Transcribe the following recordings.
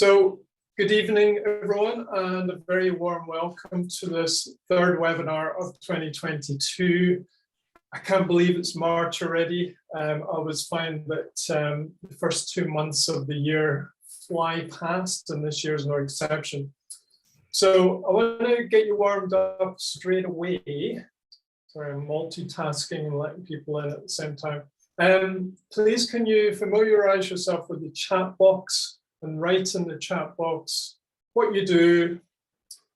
So good evening, everyone, and a very warm welcome to this third webinar of 2022. I can't believe it's March already. I always find that the first 2 months of the year fly past, and this year is no exception. So I want to get you warmed up straight away. Sorry, I'm multitasking and letting people in at the same time. Please, can you familiarize yourself with the chat box and write in the chat box what you do,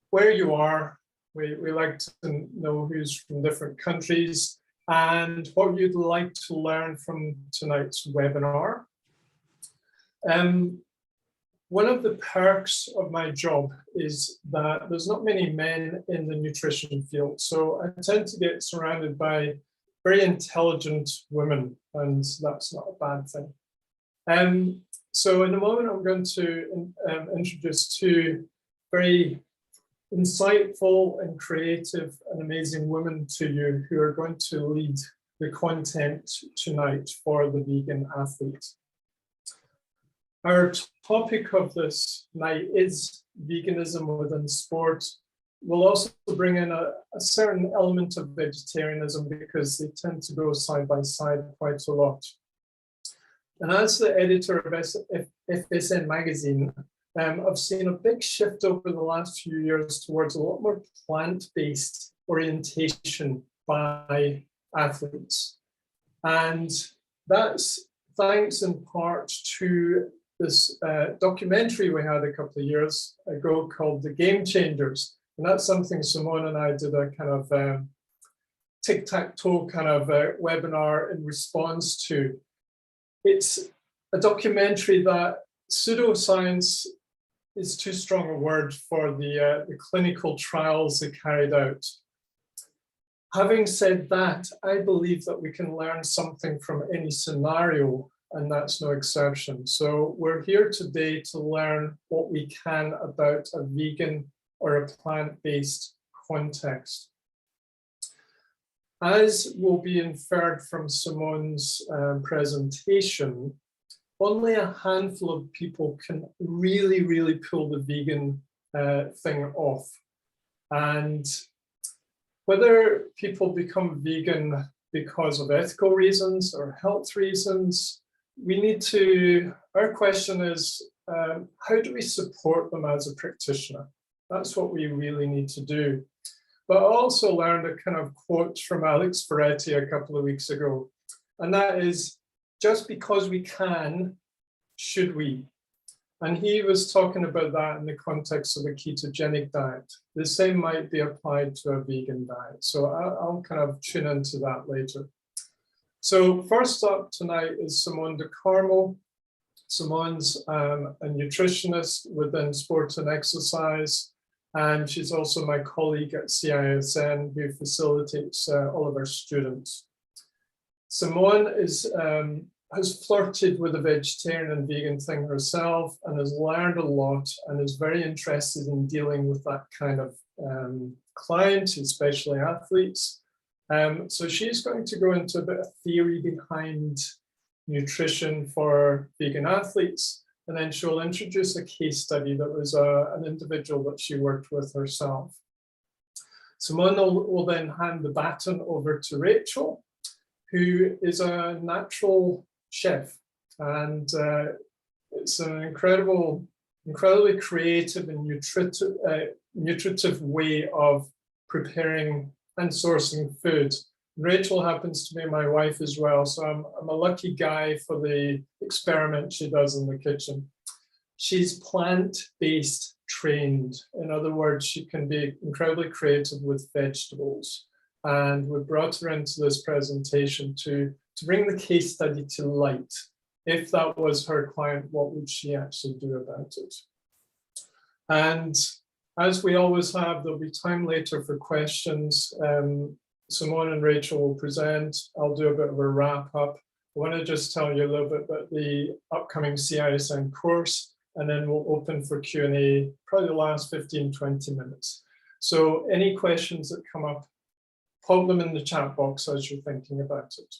where you are. We like to know who's from different countries and what you'd like to learn from tonight's webinar. One of the perks of my job is that there's not many men in the nutrition field. So I tend to get surrounded by very intelligent women, and that's not a bad thing. So in a moment, I'm going to introduce two very insightful and creative and amazing women to you who are going to lead the content tonight for the vegan athlete. Our topic of this night is veganism within sport. We'll also bring in a certain element of vegetarianism because they tend to go side by side quite a lot. And as the editor of FSN magazine, I've seen a big shift over the last few years towards a lot more plant-based orientation by athletes. And that's thanks in part to this documentary we had a couple of years ago called The Game Changers. And that's something Simone and I did a kind of tic-tac-toe kind of webinar in response to. It's a documentary that pseudoscience is too strong a word for the clinical trials they carried out. Having said that, I believe that we can learn something from any scenario, and that's no exception. So we're here today to learn what we can about a vegan or a plant-based context. As will be inferred from Simone's presentation, only a handful of people can really pull the vegan thing off. And whether people become vegan because of ethical reasons or health reasons, we need to, our question is, how do we support them as a practitioner? That's what we really need to do. But I also learned a kind of quote from Alex Ferretti a couple of weeks ago, and that is, just because we can, should we? And he was talking about that in the context of a ketogenic diet. The same might be applied to a vegan diet. So I'll kind of tune into that later. So first up tonight is Simone de Carmo. Simone's a nutritionist within sports and exercise. And she's also my colleague at CISN who facilitates all of our students. Simone has flirted with the vegetarian and vegan thing herself and has learned a lot and is very interested in dealing with that kind of client, especially athletes. So she's going to go into a bit of theory behind nutrition for vegan athletes. And then she'll introduce a case study that was an individual that she worked with herself. Simone will then hand the baton over to Rachel, who is a natural chef. And it's an incredibly creative and nutritive way of preparing and sourcing food. Rachel happens to be my wife as well, so I'm a lucky guy for the experiment she does in the kitchen. She's plant-based trained. In other words, she can be incredibly creative with vegetables. And we brought her into this presentation to bring the case study to light. If that was her client, what would she actually do about it? And as we always have, there'll be time later for questions. Simone and Rachel will present. I'll do a bit of a wrap up. I want to just tell you a little bit about the upcoming CISN course, and then we'll open for Q&A, probably the last 15, 20 minutes. So any questions that come up, pop them in the chat box as you're thinking about it.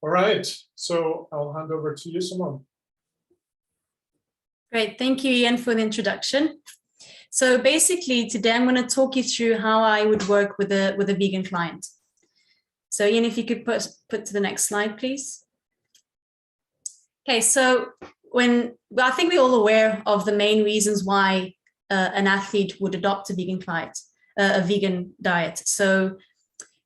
All right, so I'll hand over to you, Simone. Great, thank you, Ian, for the introduction. So basically, today I'm going to talk you through how I would work with a vegan client. So Ian, if you could put to the next slide, please. Okay, so I think we're all aware of the main reasons why an athlete would adopt a vegan diet. So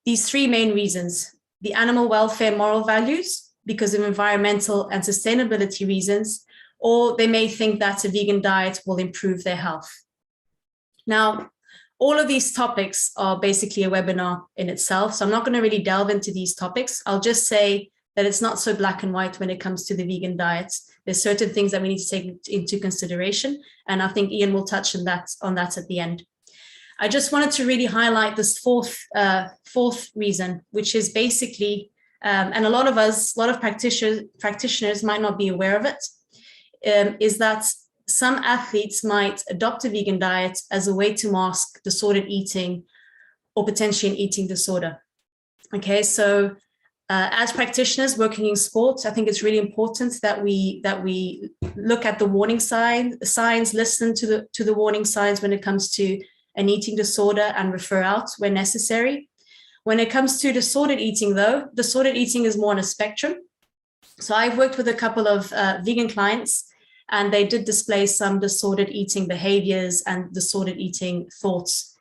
these three main reasons: the animal welfare moral values, because of environmental and sustainability reasons, or they may think that a vegan diet will improve their health. Now, all of these topics are basically a webinar in itself, so I'm not going to really delve into these topics. I'll just say that it's not so black and white when it comes to the vegan diet. There's certain things that we need to take into consideration, and I think Ian will touch on that at the end. I just wanted to really highlight this fourth reason, which is basically, and a lot of practitioners might not be aware of it, is that some athletes might adopt a vegan diet as a way to mask disordered eating or potentially an eating disorder. Okay, so as practitioners working in sports, I think it's really important that we look at the warning signs, listen to the warning signs when it comes to an eating disorder, and refer out where necessary. When it comes to disordered eating, though, disordered eating is more on a spectrum. So I've worked with a couple of vegan clients, and they did display some disordered eating behaviors and disordered eating thoughts.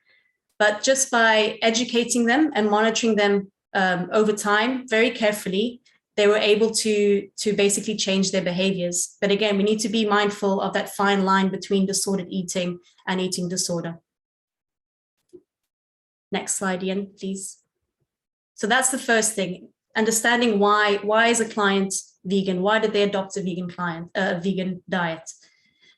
But just by educating them and monitoring them over time very carefully, they were able to basically change their behaviors. But again, we need to be mindful of that fine line between disordered eating and eating disorder. Next slide, Ian, please. So that's the first thing, understanding why is a client vegan? Why did they adopt a vegan diet?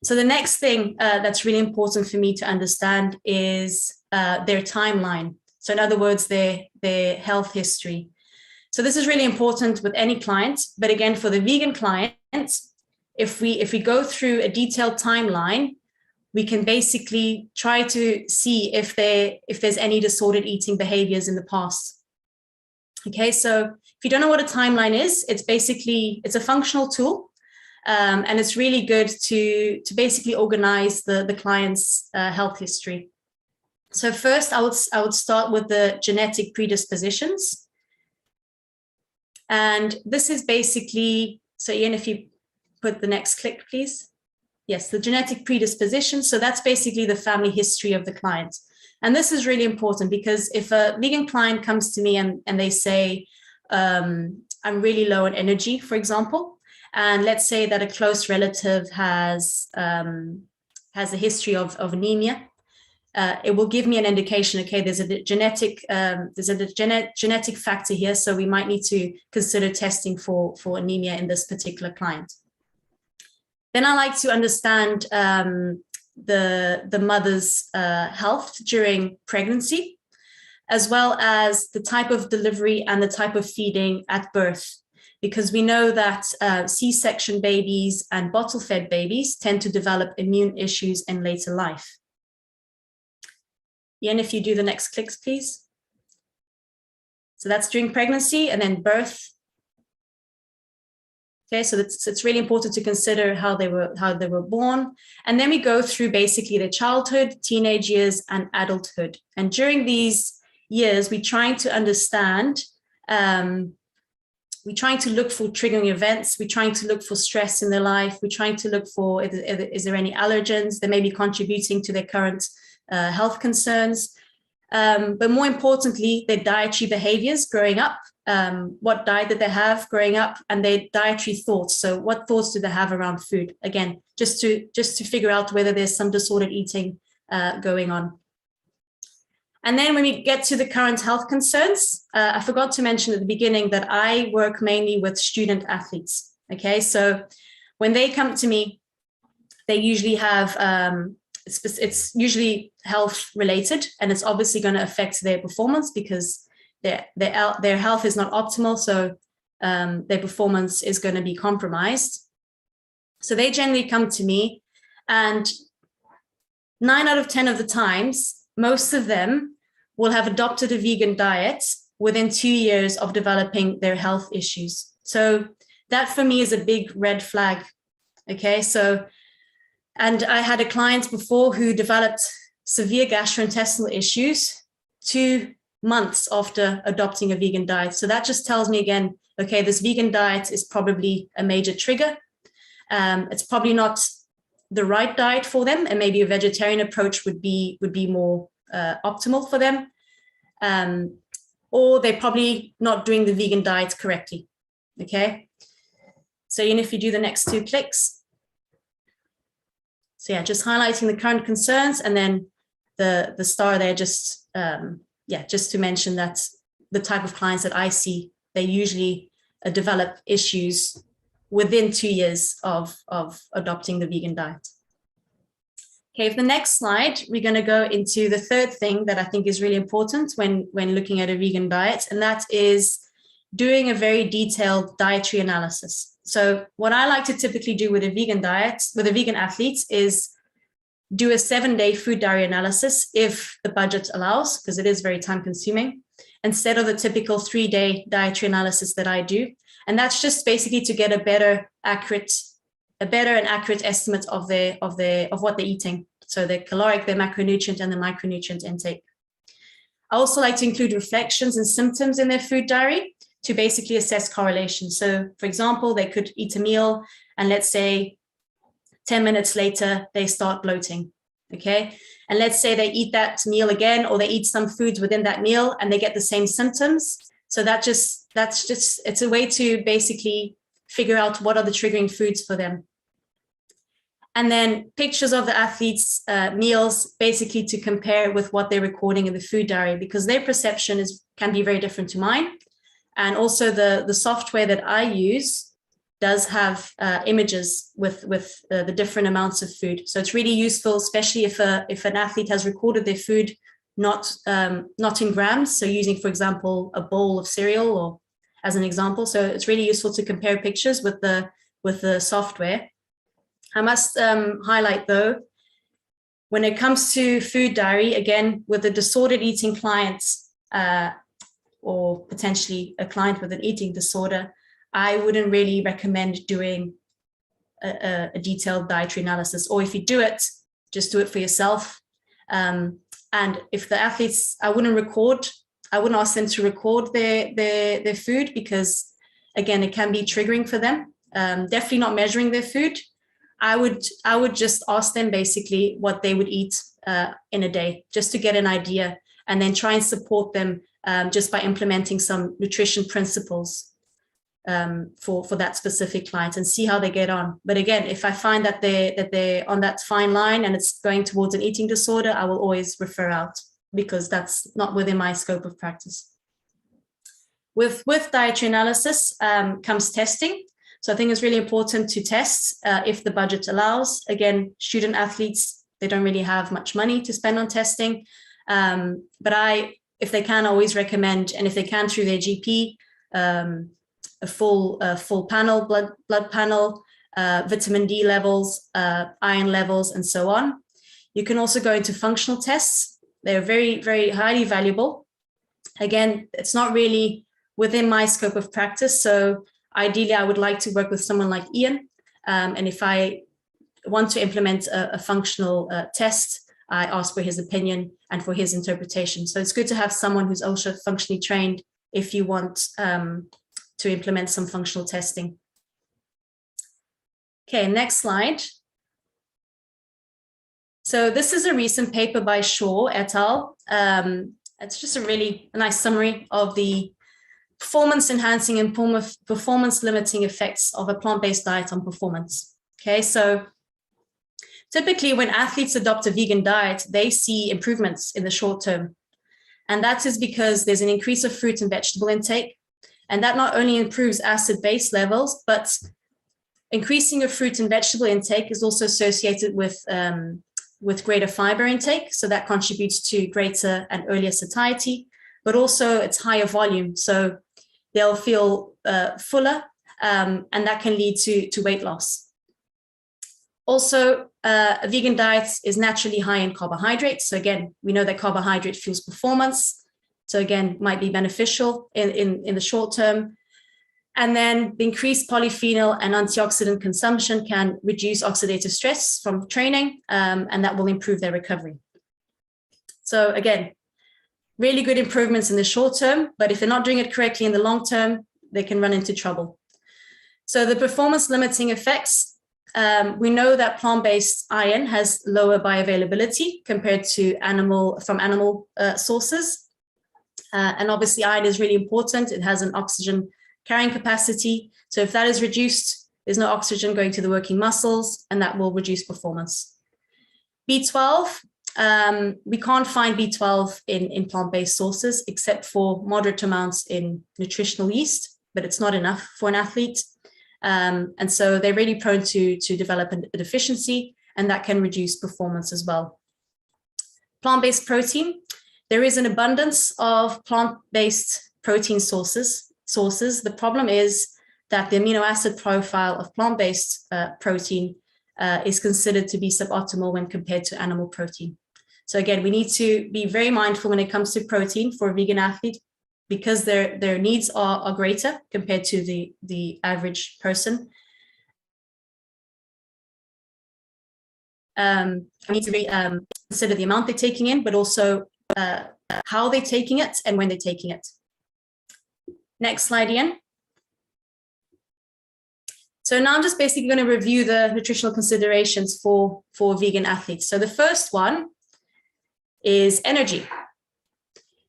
So the next thing that's really important for me to understand is their timeline. So in other words, their health history. So this is really important with any client, but again, for the vegan clients, if we go through a detailed timeline, we can basically try to see if there's any disordered eating behaviors in the past. Okay, so if you don't know what a timeline is, it's a functional tool, and it's really good to basically organize the client's health history. So first, I would start with the genetic predispositions, and this is basically, so Ian, if you put the next click, please. Yes, the genetic predisposition. So that's basically the family history of the client. And this is really important because if a vegan client comes to me and they say, I'm really low on energy, for example, and let's say that a close relative has a history of anemia, it will give me an indication, okay, there's a genetic factor here, so we might need to consider testing for anemia in this particular client. Then I like to understand the mother's health during pregnancy, as well as the type of delivery and the type of feeding at birth, because we know that C-section babies and bottle-fed babies tend to develop immune issues in later life. Ian, if you do the next clicks, please. So that's during pregnancy and then birth. Okay, so it's really important to consider how they were born. And then we go through basically their childhood, teenage years, and adulthood. And during these years, we're trying to understand, we're trying to look for triggering events, we're trying to look for stress in their life, we're trying to look for, is there any allergens that may be contributing to their current health concerns. But more importantly, their dietary behaviors growing up. What diet did they have growing up, and their dietary thoughts. So what thoughts do they have around food? Again, just to figure out whether there's some disordered eating going on. And then when we get to the current health concerns, I forgot to mention at the beginning that I work mainly with student athletes. Okay, so when they come to me, they usually have, it's usually health related, and it's obviously going to affect their performance because their health is not optimal, so their performance is going to be compromised. So they generally come to me, and 9 out of 10 of the times, most of them will have adopted a vegan diet within 2 years of developing their health issues. So that for me is a big red flag. Okay, so And I had a client before who developed severe gastrointestinal issues 2 months after adopting a vegan diet. So that just tells me again, okay, this vegan diet is probably a major trigger. It's probably not the right diet for them, and maybe a vegetarian approach would be more optimal for them. Or they're probably not doing the vegan diet correctly. Okay. So if you do the next 2 clicks. So yeah, just highlighting the current concerns, and then the star there, just just to mention that the type of clients that I see, they usually develop issues within 2 years of adopting the vegan diet. Okay, for the next slide, we're going to go into the third thing that I think is really important when looking at a vegan diet, and that is doing a very detailed dietary analysis. So what I like to typically do with a vegan diet, with a vegan athlete, is do a 7-day food diary analysis if the budget allows, because it is very time consuming, instead of the typical 3-day dietary analysis that I do. And that's just basically to get a better and accurate estimate of what they're eating. So their caloric, their macronutrient, and the micronutrient intake. I also like to include reflections and symptoms in their food diary to basically assess correlation. So for example, they could eat a meal, and let's say 10 minutes later, they start bloating, okay? And let's say they eat that meal again, or they eat some foods within that meal and they get the same symptoms. So that's just, it's a way to basically figure out what are the triggering foods for them. And then pictures of the athletes' meals, basically to compare with what they're recording in the food diary, because their perception can be very different to mine. And also the software that I use does have images with the different amounts of food. So it's really useful, especially if an athlete has recorded their food not in grams. So using, for example, a bowl of cereal, or as an example. So it's really useful to compare pictures with the software. I must highlight though, when it comes to food diary, again, with a disordered eating client, or potentially a client with an eating disorder, I wouldn't really recommend doing a detailed dietary analysis. Or if you do it, just do it for yourself. And if the athletes, I wouldn't ask them to record their food, because again, it can be triggering for them. Definitely not measuring their food. I would just ask them basically what they would eat in a day, just to get an idea, and then try and support them just by implementing some nutrition principles for that specific client, and see how they get on. But again, if I find that they're on that fine line and it's going towards an eating disorder, I will always refer out, because that's not within my scope of practice. With dietary analysis comes testing. So I think it's really important to test if the budget allows. Again, student athletes, they don't really have much money to spend on testing. But if they can, always recommend, and if they can through their GP, a full panel, blood panel, vitamin D levels, iron levels, and so on. You can also go into functional tests. They're very, very highly valuable. Again, it's not really within my scope of practice. So ideally, I would like to work with someone like Ian. And if I want to implement a functional test, I ask for his opinion and for his interpretation. So it's good to have someone who's also functionally trained if you want to implement some functional testing. Okay, next slide. So this is a recent paper by Shaw et al. It's just a really nice summary of the performance enhancing and performance limiting effects of a plant-based diet on performance. Okay, so typically when athletes adopt a vegan diet, they see improvements in the short term. And that is because there's an increase of fruit and vegetable intake. And that not only improves acid-base levels, but increasing of fruit and vegetable intake is also associated with greater fiber intake. So that contributes to greater and earlier satiety, but also it's higher volume. So they'll feel fuller, and that can lead to weight loss. Also, a vegan diet is naturally high in carbohydrates. So again, we know that carbohydrate fuels performance. So again, might be beneficial in the short term. And then the increased polyphenol and antioxidant consumption can reduce oxidative stress from training, and that will improve their recovery. So again, really good improvements in the short term, but if they're not doing it correctly in the long term, they can run into trouble. So the performance limiting effects, we know that plant-based iron has lower bioavailability compared to animal sources. And obviously iron is really important. It has an oxygen carrying capacity. So if that is reduced, there's no oxygen going to the working muscles, and that will reduce performance. B12, we can't find B12 in plant-based sources except for moderate amounts in nutritional yeast, but it's not enough for an athlete. And so they're really prone to develop a deficiency, and that can reduce performance as well. Plant-based protein, there is an abundance of plant-based protein sources. The problem is that the amino acid profile of plant-based protein is considered to be suboptimal when compared to animal protein. So again, we need to be very mindful when it comes to protein for a vegan athlete, because their needs are greater compared to the average person. We need to really consider the amount they're taking in, but also how they're taking it and when they're taking it. Next slide, Ian. So now I'm just basically going to review the nutritional considerations for vegan athletes. So the first one is energy.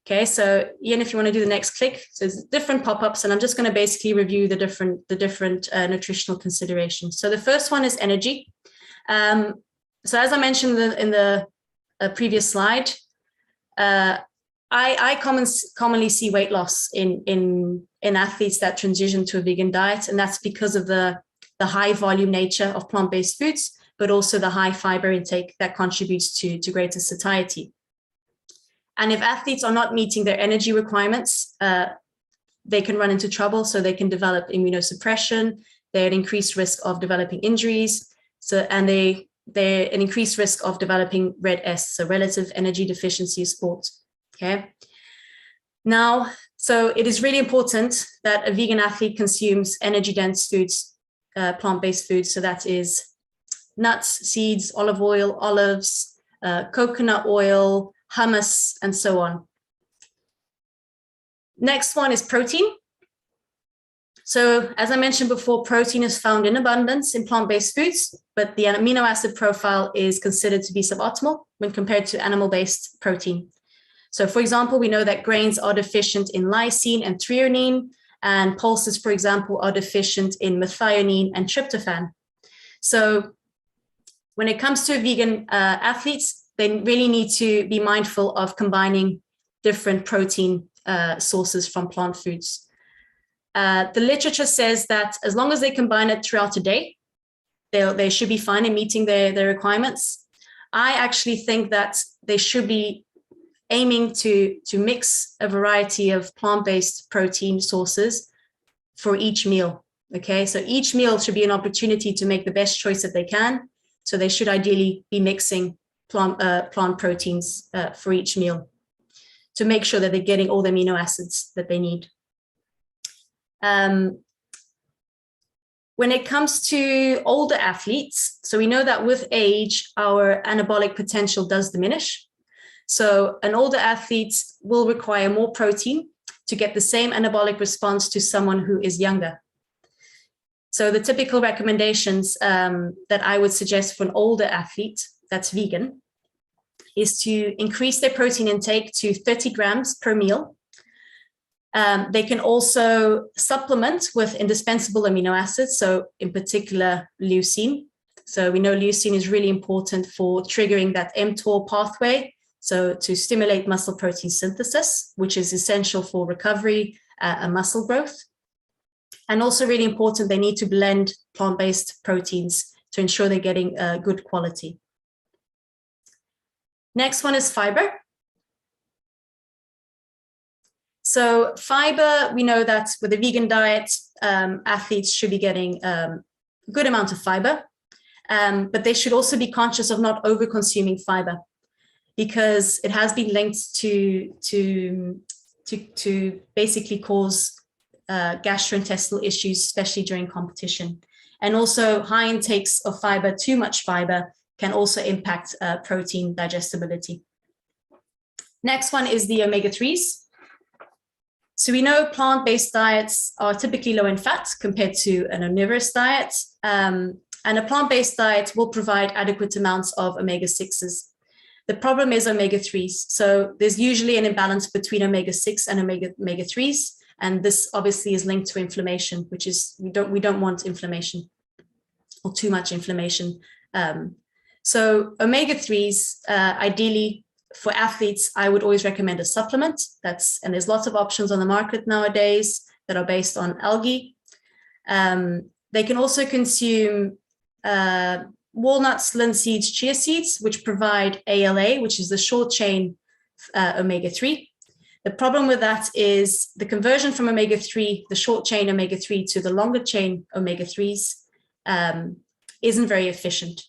Okay, so Ian, if you want to do the next click, so there's different pop-ups, and I'm just going to basically review the different nutritional considerations. So the first one is energy. So as I mentioned in the previous slide, I commonly see weight loss in athletes that transition to a vegan diet, and that's because of the high volume nature of plant-based foods, but also the high fiber intake that contributes to greater satiety. And if athletes are not meeting their energy requirements, they can run into trouble. So they can develop immunosuppression, they're at increased risk of developing injuries, and they're at increased risk of developing RED-S, so relative energy deficiency of sport. Okay. Now, so it is really important that a vegan athlete consumes energy-dense foods, plant-based foods. So that is nuts, seeds, olive oil, olives, coconut oil, hummus, and so on. Next one is protein. So as I mentioned before, protein is found in abundance in plant-based foods, but the amino acid profile is considered to be suboptimal when compared to animal-based protein. So for example, we know that grains are deficient in lysine and threonine, and pulses, for example, are deficient in methionine and tryptophan. So when it comes to vegan athletes, they really need to be mindful of combining different protein sources from plant foods. The literature says that as long as they combine it throughout the day, they should be fine in meeting their requirements. I actually think that they should be aiming to mix a variety of plant-based protein sources for each meal. Okay, so each meal should be an opportunity to make the best choice that they can. So they should ideally be mixing plant proteins for each meal to make sure that they're getting all the amino acids that they need. When it comes to older athletes, so we know that with age, our anabolic potential does diminish. So an older athlete will require more protein to get the same anabolic response to someone who is younger. So the typical recommendations that I would suggest for an older athlete that's vegan is to increase their protein intake to 30 grams per meal. They can also supplement with indispensable amino acids, so in particular leucine. So we know leucine is really important for triggering that mTOR pathway, so to stimulate muscle protein synthesis, which is essential for recovery and muscle growth. And also really important, they need to blend plant-based proteins to ensure they're getting good quality. Next one is fiber. So fiber, we know that with a vegan diet, athletes should be getting a good amount of fiber, but they should also be conscious of not over-consuming fiber, because it has been linked to basically cause gastrointestinal issues, especially during competition. And also high intakes of fiber, too much fiber, can also impact protein digestibility. Next one is the omega-3s. So we know plant-based diets are typically low in fat compared to an omnivorous diet. And a plant-based diet will provide adequate amounts of omega-6s. The problem is omega-3s. So there's usually an imbalance between omega-6 and omega-3s. And this obviously is linked to inflammation, which is, we don't want inflammation or too much inflammation. So omega-3s, ideally for athletes, I would always recommend a supplement. And there's lots of options on the market nowadays that are based on algae. They can also consume walnuts, linseeds, chia seeds, which provide ALA, which is the short chain omega-3. The problem with that is the conversion from omega-3, the short chain omega-3 to the longer chain omega-3s isn't very efficient.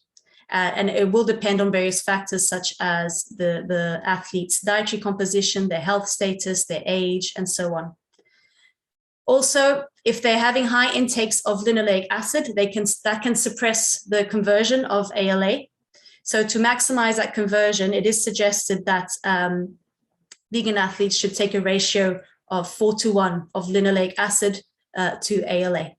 And it will depend on various factors such as the athlete's dietary composition, their health status, their age, and so on. Also, if they're having high intakes of linoleic acid, that can suppress the conversion of ALA. So to maximize that conversion, it is suggested that vegan athletes should take a ratio of 4:1 of linoleic acid to ALA.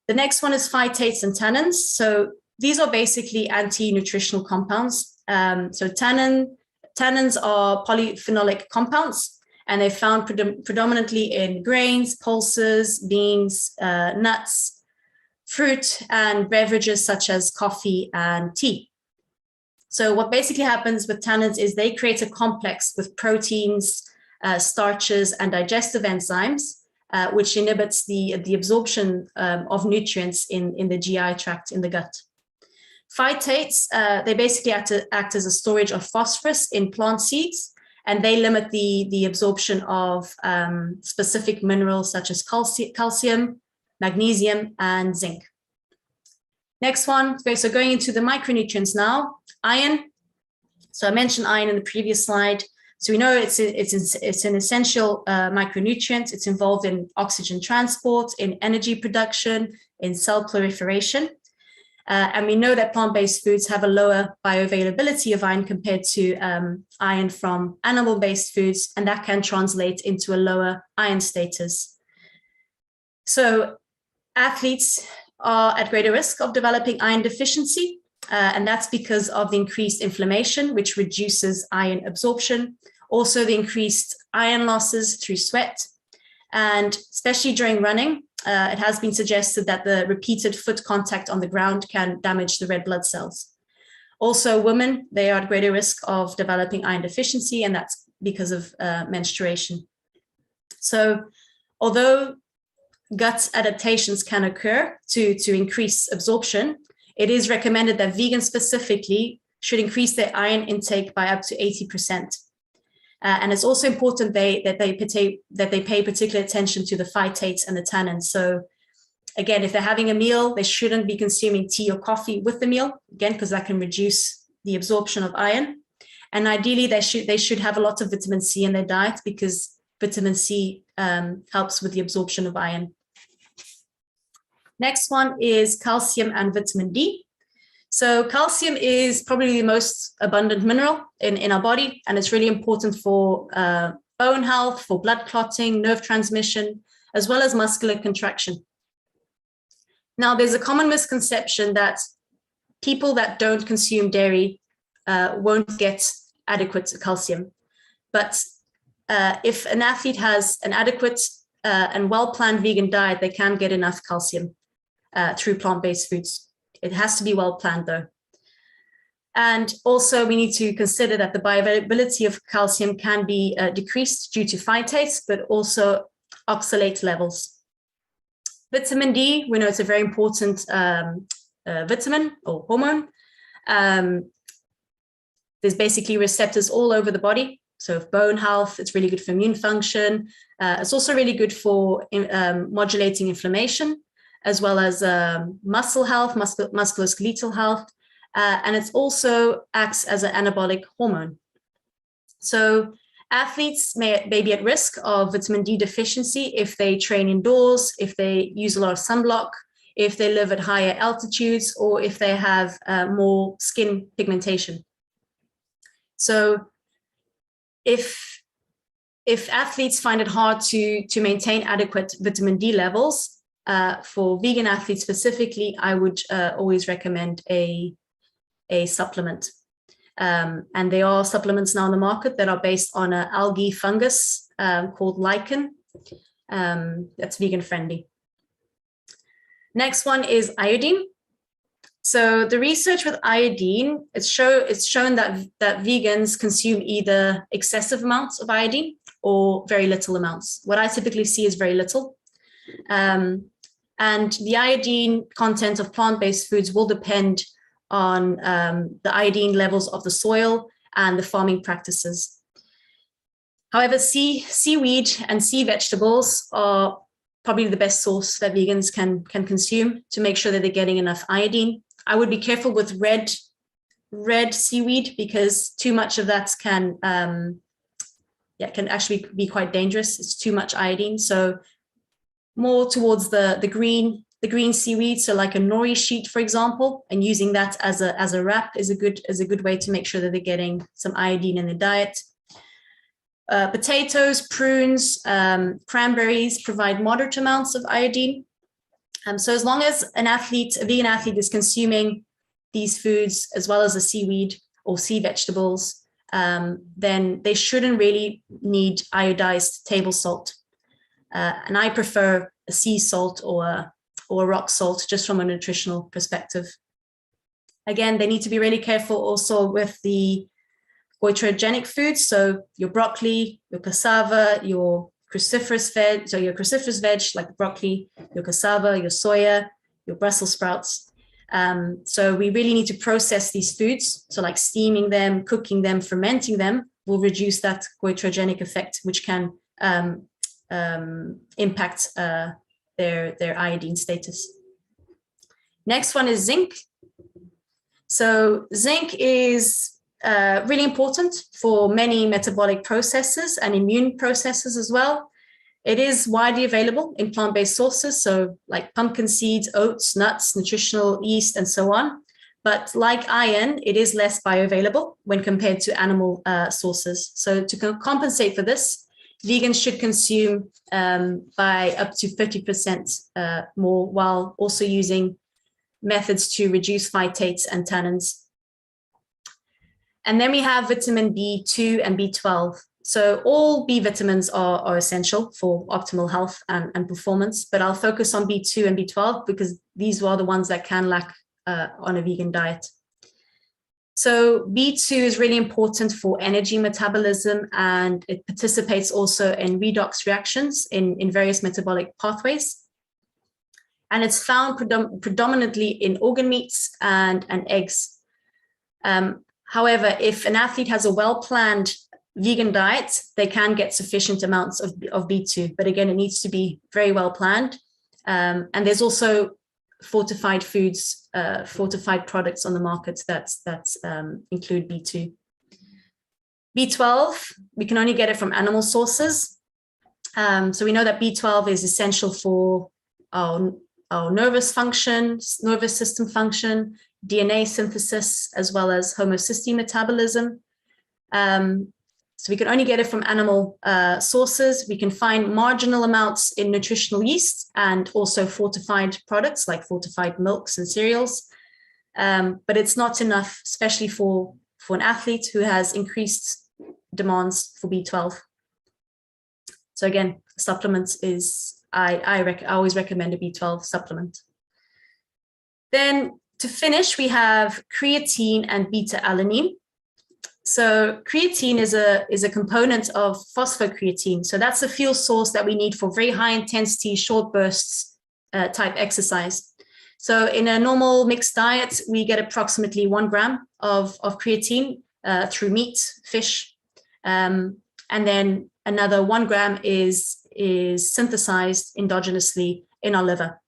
The next one is phytates and tannins. So these are basically anti-nutritional compounds. So tannins are polyphenolic compounds, and they're found predominantly in grains, pulses, beans, nuts, fruit, and beverages such as coffee and tea. So what basically happens with tannins is they create a complex with proteins, starches, and digestive enzymes, which inhibits the absorption of nutrients in the GI tract, in the gut. Phytates, they basically act as a storage of phosphorus in plant seeds, and they limit the absorption of specific minerals such as calcium, magnesium, and zinc. Next one, so going into the micronutrients now, iron. So I mentioned iron in the previous slide. So we know it's an essential micronutrient. It's involved in oxygen transport, in energy production, in cell proliferation. And we know that plant-based foods have a lower bioavailability of iron compared to iron from animal-based foods, and that can translate into a lower iron status. So athletes are at greater risk of developing iron deficiency, and that's because of the increased inflammation, which reduces iron absorption, also the increased iron losses through sweat, and especially during running, it has been suggested that the repeated foot contact on the ground can damage the red blood cells. Also, women, they are at greater risk of developing iron deficiency, and that's because of menstruation. So although gut adaptations can occur to increase absorption, it is recommended that vegans specifically should increase their iron intake by up to 80%. And it's also important that they pay particular attention to the phytates and the tannins. So again, if they're having a meal, they shouldn't be consuming tea or coffee with the meal, again, because that can reduce the absorption of iron. And ideally, they should have a lot of vitamin C in their diet, because vitamin C helps with the absorption of iron. Next one is calcium and vitamin D. So calcium is probably the most abundant mineral in our body, and it's really important for bone health, for blood clotting, nerve transmission, as well as muscular contraction. Now, there's a common misconception that people that don't consume dairy won't get adequate calcium. But if an athlete has an adequate and well-planned vegan diet, they can get enough calcium through plant-based foods. It has to be well planned though. And also we need to consider that the bioavailability of calcium can be decreased due to phytates, but also oxalate levels. Vitamin D, we know it's a very important vitamin or hormone. There's basically receptors all over the body. So bone health, it's really good for immune function. It's also really good for modulating inflammation, as well as muscle health, musculoskeletal health, and it also acts as an anabolic hormone. So Athletes may be at risk of vitamin D deficiency if they train indoors, if they use a lot of sunblock, if they live at higher altitudes, or if they have more skin pigmentation. So if athletes find it hard to maintain adequate vitamin D levels, for vegan athletes specifically, I would always recommend a supplement. And there are supplements now on the market that are based on an algae fungus called lichen. That's vegan friendly. Next one is iodine. So the research with iodine, it's shown that vegans consume either excessive amounts of iodine or very little amounts. What I typically see is very little. And the iodine content of plant-based foods will depend on the iodine levels of the soil and the farming practices. However, seaweed and sea vegetables are probably the best source that vegans can consume to make sure that they're getting enough iodine. I would be careful with red seaweed because too much of that can actually be quite dangerous. It's too much iodine. So more towards the green seaweed, so like a nori sheet, for example, and using that as a wrap is a good way to make sure that they're getting some iodine in the diet. Potatoes, prunes, cranberries provide moderate amounts of iodine. So as long as a vegan athlete is consuming these foods as well as the seaweed or sea vegetables, then they shouldn't really need iodized table salt. And I prefer a sea salt or a rock salt just from a nutritional perspective. Again, they need to be really careful also with the goitrogenic foods. So your broccoli, your cassava, your cruciferous veg like broccoli, your cassava, your soya, your Brussels sprouts. So we really need to process these foods. So like steaming them, cooking them, fermenting them will reduce that goitrogenic effect, which can impact their iodine status. Next one is zinc. So zinc is really important for many metabolic processes and immune processes as well. It is widely available in plant-based sources, so like pumpkin seeds, oats, nuts, nutritional yeast, and so on. But like iron, it is less bioavailable when compared to animal sources. So to compensate for this, vegans should consume by up to 30% more, while also using methods to reduce phytates and tannins. And then we have vitamin B2 and B12. So all B vitamins are essential for optimal health and performance, but I'll focus on B2 and B12 because these are the ones that can lack on a vegan diet. So B2 is really important for energy metabolism, and it participates also in redox reactions in various metabolic pathways. And it's found predominantly in organ meats and eggs. However, if an athlete has a well-planned vegan diet, they can get sufficient amounts of B2, but again, it needs to be very well planned. And there's also fortified foods, fortified products on the market that include B2. B12, we can only get it from animal sources. So we know that B12 is essential for our nervous system function, DNA synthesis, as well as homocysteine metabolism. So we can only get it from animal sources. We can find marginal amounts in nutritional yeast and also fortified products like fortified milks and cereals. But it's not enough, especially for an athlete who has increased demands for B12. So again, supplements is, I always recommend a B12 supplement. Then to finish, we have creatine and beta-alanine. So creatine is a component of phosphocreatine. So that's the fuel source that we need for very high intensity, short bursts type exercise. So in a normal mixed diet, we get approximately 1 gram of creatine through meat, fish, and then another 1 gram is synthesized endogenously in our liver.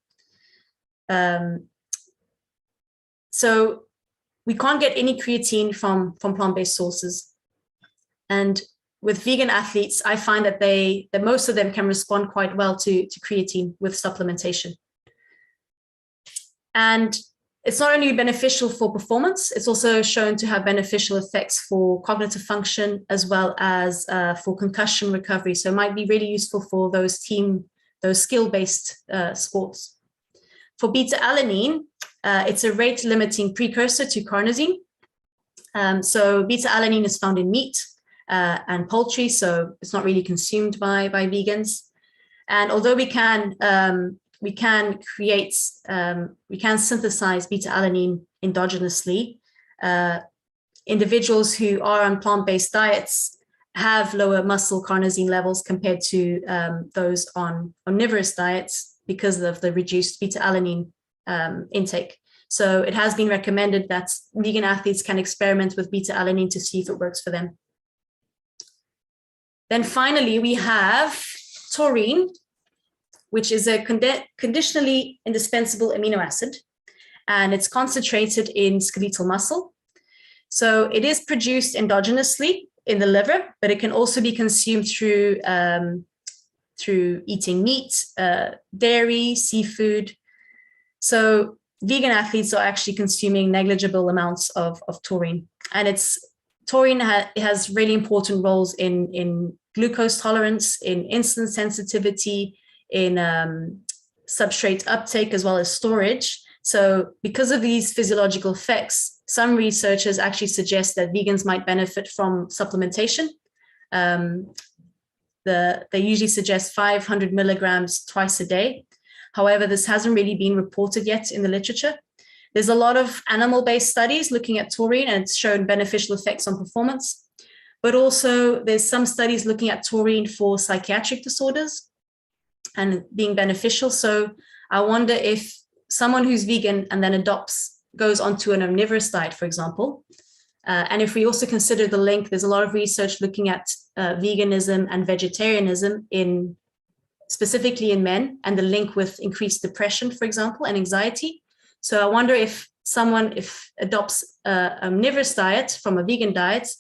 So we can't get any creatine from plant-based sources. And with vegan athletes, I find that that most of them can respond quite well to creatine with supplementation. And it's not only beneficial for performance, it's also shown to have beneficial effects for cognitive function as well as for concussion recovery. So it might be really useful for those skill-based sports. For beta-alanine, it's a rate-limiting precursor to carnosine. So beta-alanine is found in meat and poultry, so it's not really consumed by vegans. And although we can synthesize beta-alanine endogenously, individuals who are on plant-based diets have lower muscle carnosine levels compared to those on omnivorous diets because of the reduced beta-alanine intake. So it has been recommended that vegan athletes can experiment with beta-alanine to see if it works for them. Then finally, we have taurine, which is a conditionally indispensable amino acid, and it's concentrated in skeletal muscle. So it is produced endogenously in the liver, but it can also be consumed through eating meat, dairy, seafood. So vegan athletes are actually consuming negligible amounts of taurine. And taurine has really important roles in glucose tolerance, in insulin sensitivity, in substrate uptake, as well as storage. So because of these physiological effects, some researchers actually suggest that vegans might benefit from supplementation. They usually suggest 500 milligrams twice a day. However, this hasn't really been reported yet in the literature. There's a lot of animal-based studies looking at taurine, and it's shown beneficial effects on performance. But also there's some studies looking at taurine for psychiatric disorders and being beneficial. So I wonder if someone who's vegan and then goes onto an omnivorous diet, for example, and if we also consider the link, there's a lot of research looking at veganism and vegetarianism specifically in men, and the link with increased depression, for example, and anxiety. So I wonder if someone adopts an omnivorous diet from a vegan diet,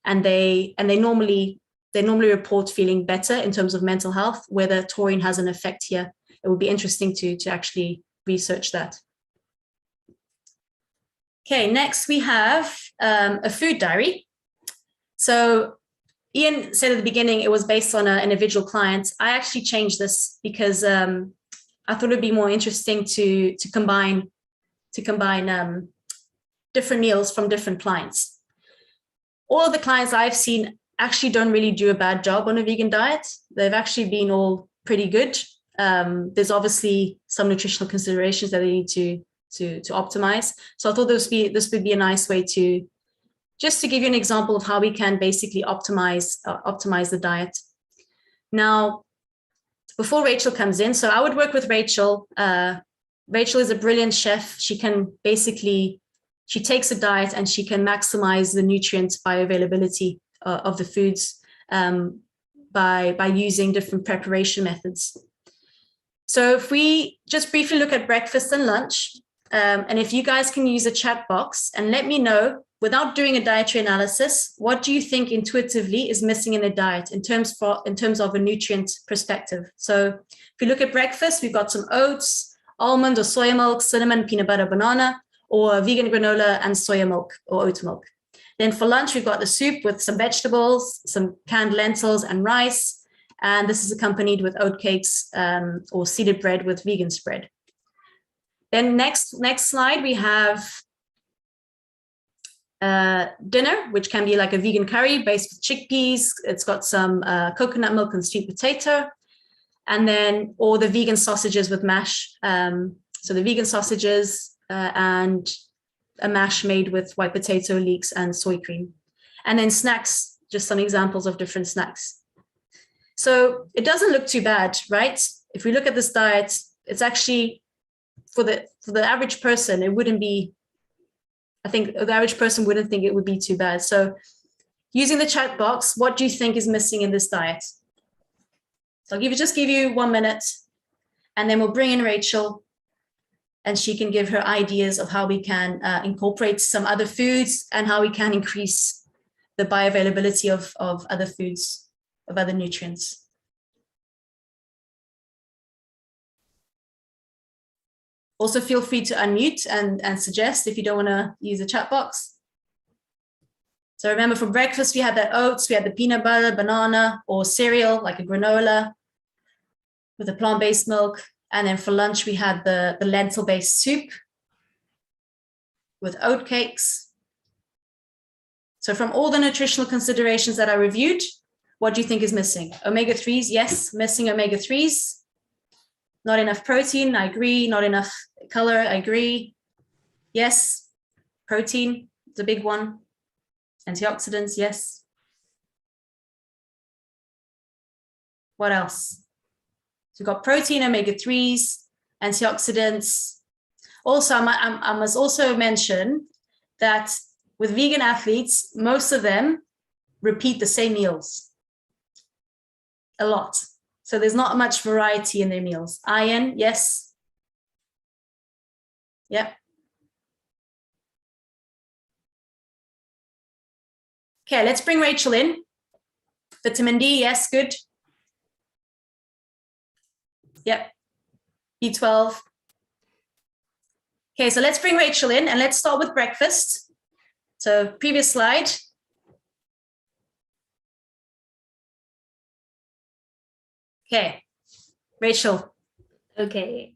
and they normally report feeling better in terms of mental health, whether taurine has an effect here. It would be interesting to actually research that. Okay, next we have a food diary. So Ian said at the beginning it was based on an individual client. I actually changed this because I thought it'd be more interesting to combine different meals from different clients. All of the clients I've seen actually don't really do a bad job on a vegan diet. They've actually been all pretty good. There's obviously some nutritional considerations that they need to optimize. So I thought this would be a nice way to give you an example of how we can basically optimize the diet. Now, before Rachel comes in, so I would work with Rachel. Rachel is a brilliant chef. She takes a diet and she can maximize the nutrient bioavailability of the foods by using different preparation methods. So if we just briefly look at breakfast and lunch, and if you guys can use a chat box and let me know, without doing a dietary analysis, what do you think intuitively is missing in the diet in terms of a nutrient perspective? So if we look at breakfast, we've got some oats, almond or soya milk, cinnamon, peanut butter, banana, or vegan granola and soya milk or oat milk. Then for lunch, we've got the soup with some vegetables, some canned lentils and rice. And this is accompanied with oat cakes or seeded bread with vegan spread. Then next slide, we have dinner, which can be like a vegan curry based with chickpeas. It's got some coconut milk and sweet potato. And then, or the vegan sausages with mash. So the vegan sausages and a mash made with white potato, leeks, and soy cream. And then snacks, just some examples of different snacks. So it doesn't look too bad, right? If we look at this diet, it's actually, for the average person, it wouldn't be, I think the average person wouldn't think it would be too bad. So using the chat box, what do you think is missing in this diet? So I'll just give you 1 minute, and then we'll bring in Rachel, and she can give her ideas of how we can incorporate some other foods and how we can increase the bioavailability of other foods, of other nutrients. Also feel free to unmute and suggest if you don't want to use the chat box. So remember, for breakfast, we had the oats, we had the peanut butter, banana, or cereal, like a granola with a plant-based milk. And then for lunch, we had the lentil-based soup with oat cakes. So from all the nutritional considerations that I reviewed, what do you think is missing? Omega-3s, yes, missing omega-3s. Not enough protein, I agree. Not enough color, I agree. Yes, protein is a big one. Antioxidants, yes. What else? So we've got protein, omega-3s, antioxidants. Also, I must also mention that with vegan athletes, most of them repeat the same meals a lot. So there's not much variety in their meals. Iron, yes. Yep. Okay, let's bring Rachel in. Vitamin D, yes, good. Yep. B12. Okay, so let's bring Rachel in and let's start with breakfast. So previous slide. Okay, Rachel. Okay,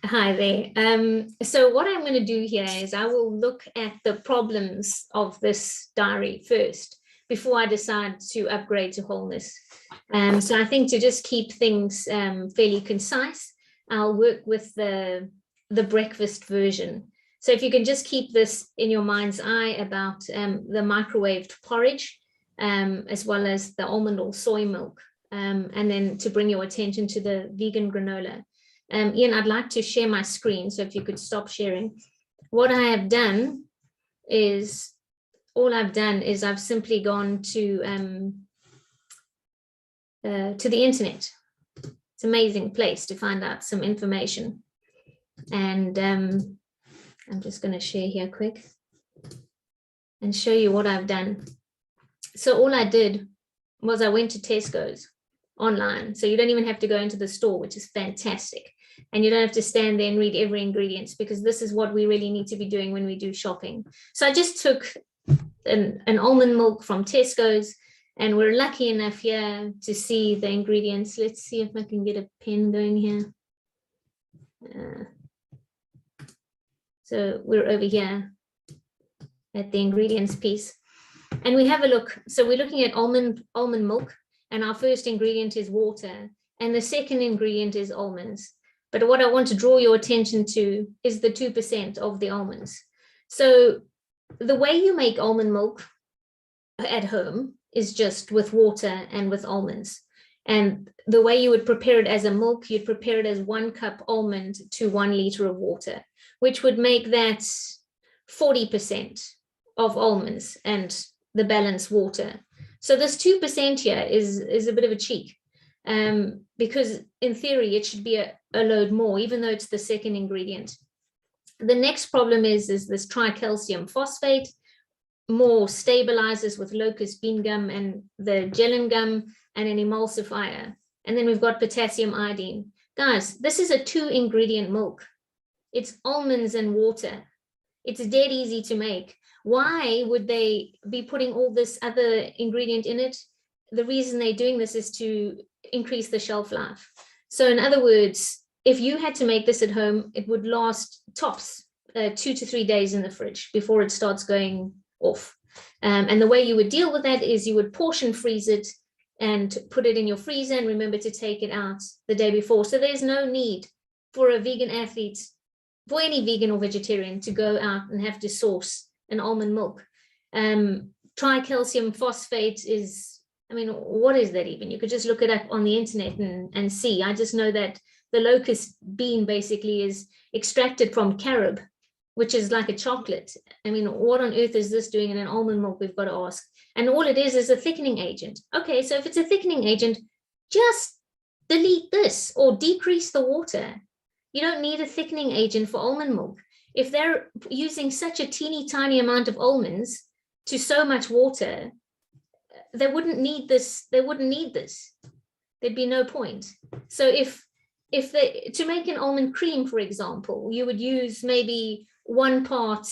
hi there. So what I'm going to do here is I will look at the problems of this diary first before I decide to upgrade to wholeness. So I think to just keep things fairly concise, I'll work with the breakfast version. So if you can just keep this in your mind's eye about the microwaved porridge, as well as the almond or soy milk. And then to bring your attention to the vegan granola. Ian, I'd like to share my screen. So if you could stop sharing. What I have done is, I've simply gone to the internet. It's an amazing place to find out some information. And I'm just going to share here quick and show you what I've done. So all I did was I went to Tesco's online. So you don't even have to go into the store, which is fantastic. And you don't have to stand there and read every ingredient, because this is what we really need to be doing when we do shopping. So I just took an almond milk from Tesco's, and we're lucky enough here to see the ingredients. Let's see if I can get a pen going here. So we're over here at the ingredients piece. And we have a look. So we're looking at almond milk. And our first ingredient is water, and the second ingredient is almonds. But what I want to draw your attention to is the 2% of the almonds. So the way you make almond milk at home is just with water and with almonds. And the way you would prepare it as a milk, you'd prepare it as 1 cup almond to 1 liter of water, which would make that 40% of almonds and the balance water. So this 2% here is a bit of a cheek, because in theory, it should be a load more, even though it's the second ingredient. The next problem is this tricalcium phosphate, more stabilizers with locust bean gum and the gellan gum and an emulsifier. And then we've got potassium iodine. Guys, this is a 2-ingredient milk. It's almonds and water. It's dead easy to make. Why would they be putting all this other ingredient in it? The reason they're doing this is to increase the shelf life. So in other words, if you had to make this at home, it would last tops 2 to 3 days in the fridge before it starts going off. And the way you would deal with that is you would portion freeze it and put it in your freezer and remember to take it out the day before. So there's no need for a vegan athlete, for any vegan or vegetarian, to go out and have to source an almond milk. Tricalcium phosphate is, I mean, what is that even? You could just look it up on the internet and see. I just know that the locust bean basically is extracted from carob, which is like a chocolate. I mean, what on earth is this doing in an almond milk? We've got to ask. And all it is a thickening agent. Okay, so if it's a thickening agent, just delete this or decrease the water. You don't need a thickening agent for almond milk. If they're using such a teeny tiny amount of almonds to so much water, they wouldn't need this. They wouldn't need this. There'd be no point. So if they, to make an almond cream, for example, you would use maybe 1 part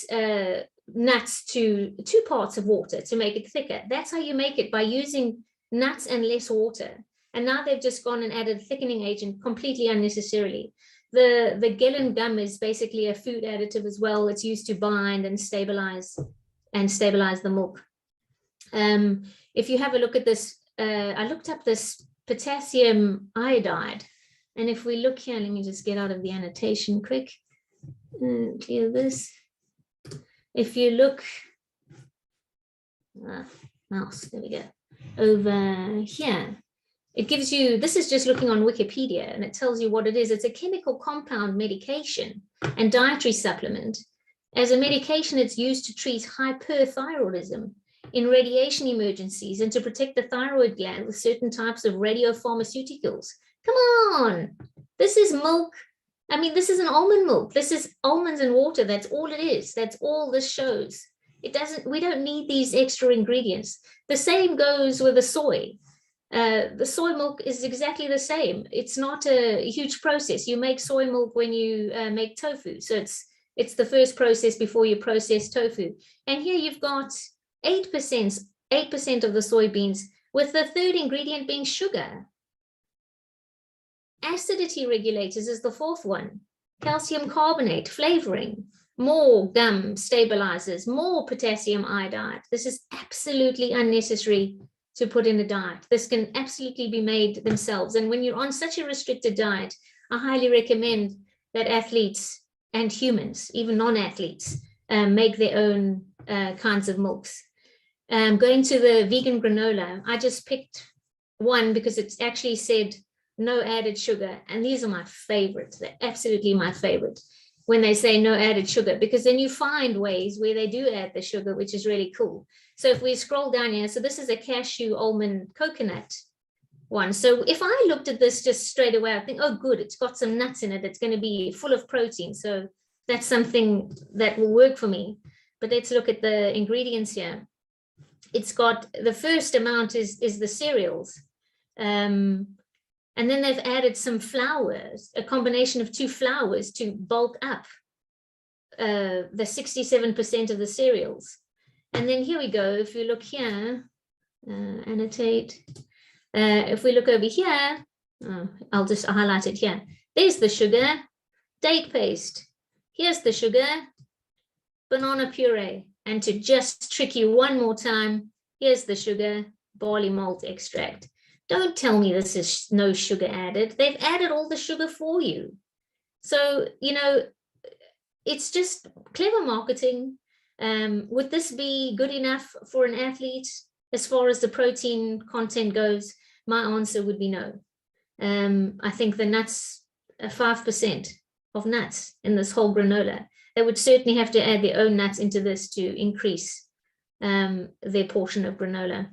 nuts to 2 parts of water to make it thicker. That's how you make it, by using nuts and less water. And now they've just gone and added thickening agent completely unnecessarily. The Gelen gum is basically a food additive as well. It's used to bind and stabilize the milk. If you have a look at this, I looked up this potassium iodide. And if we look here, let me just get out of the annotation quick. Clear this. If you look, mouse, there we go. Over here, it gives you, this is just looking on Wikipedia, and it tells you what it is. It's a chemical compound medication and dietary supplement. As a medication, it's used to treat hyperthyroidism in radiation emergencies and to protect the thyroid gland with certain types of radiopharmaceuticals. Come on, this is milk. I mean, this is an almond milk. This is almonds and water. That's all it is. That's all this shows. It doesn't, we don't need these extra ingredients. The same goes with the soy. The soy milk is exactly the same. It's not a huge process. You make soy milk when you make tofu. So it's the first process before you process tofu. And here you've got 8% of the soybeans, with the third ingredient being sugar. Acidity regulators is the 4th one. Calcium carbonate, flavoring, more gum stabilizers, more potassium iodide. This is absolutely unnecessary to put in a diet. This can absolutely be made themselves. And when you're on such a restricted diet, I highly recommend that athletes and humans, even non-athletes, make their own kinds of milks. Going to the vegan granola, I just picked one because it's actually said no added sugar. And these are my favorites. They're absolutely my favorite when they say no added sugar, because then you find ways where they do add the sugar, which is really cool. So if we scroll down here, so this is a cashew, almond, coconut one. So if I looked at this just straight away, I think, oh, good, it's got some nuts in it. It's going to be full of protein. So that's something that will work for me. But let's look at the ingredients here. It's got, the first amount is the cereals. And then they've added some flours, a combination of 2 flours to bulk up the 67% of the cereals. And then here we go. If you look here, annotate. If we look over here, I'll just highlight it here. There's the sugar, date paste. Here's the sugar, banana puree. And to just trick you one more time, here's the sugar, barley malt extract. Don't tell me this is no sugar added. They've added all the sugar for you. So, you know, it's just clever marketing. Would this be good enough for an athlete as far as the protein content goes? My answer would be no. I think the nuts, 5% of nuts in this whole granola, they would certainly have to add their own nuts into this to increase their portion of granola.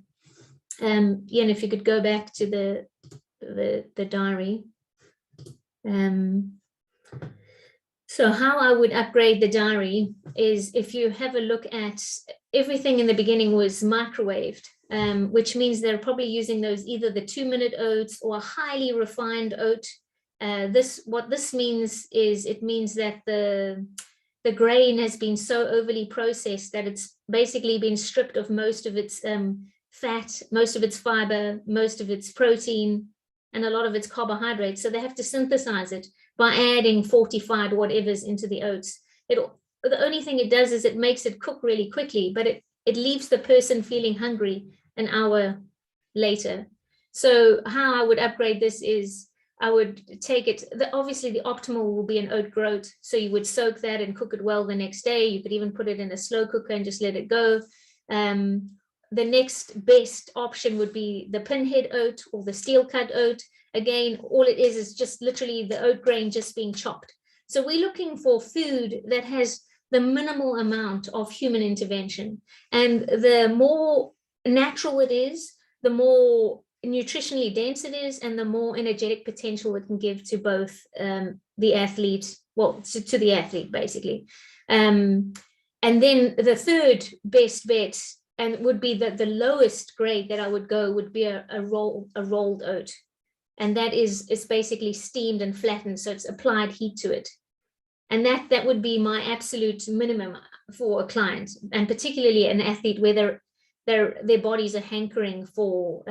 And if you could go back to the diary. So how I would upgrade the diary is, if you have a look at everything in the beginning was microwaved, which means they're probably using those, either the 2-minute oats or a highly refined oat. What this means is, it means that the grain has been so overly processed that it's basically been stripped of most of its fat, most of its fiber, most of its protein, and a lot of its carbohydrates. So they have to synthesize it by adding fortified whatevers into the oats. The only thing it does is it makes it cook really quickly, but it leaves the person feeling hungry an hour later. So how I would upgrade this is, I would take it, obviously the optimal will be an oat groat. So you would soak that and cook it well the next day. You could even put it in a slow cooker and just let it go. The next best option would be the pinhead oat or the steel cut oat. Again, all it is just literally the oat grain just being chopped. So we're looking for food that has the minimal amount of human intervention. And the more natural it is, the more nutritionally dense it is, and the more energetic potential it can give to both the athlete, well, to the athlete basically. And then the third best bet and would be the lowest grade that I would go would be a rolled oat. And that is, it's basically steamed and flattened, so it's applied heat to it. And that would be my absolute minimum for a client, and particularly an athlete where their bodies are hankering for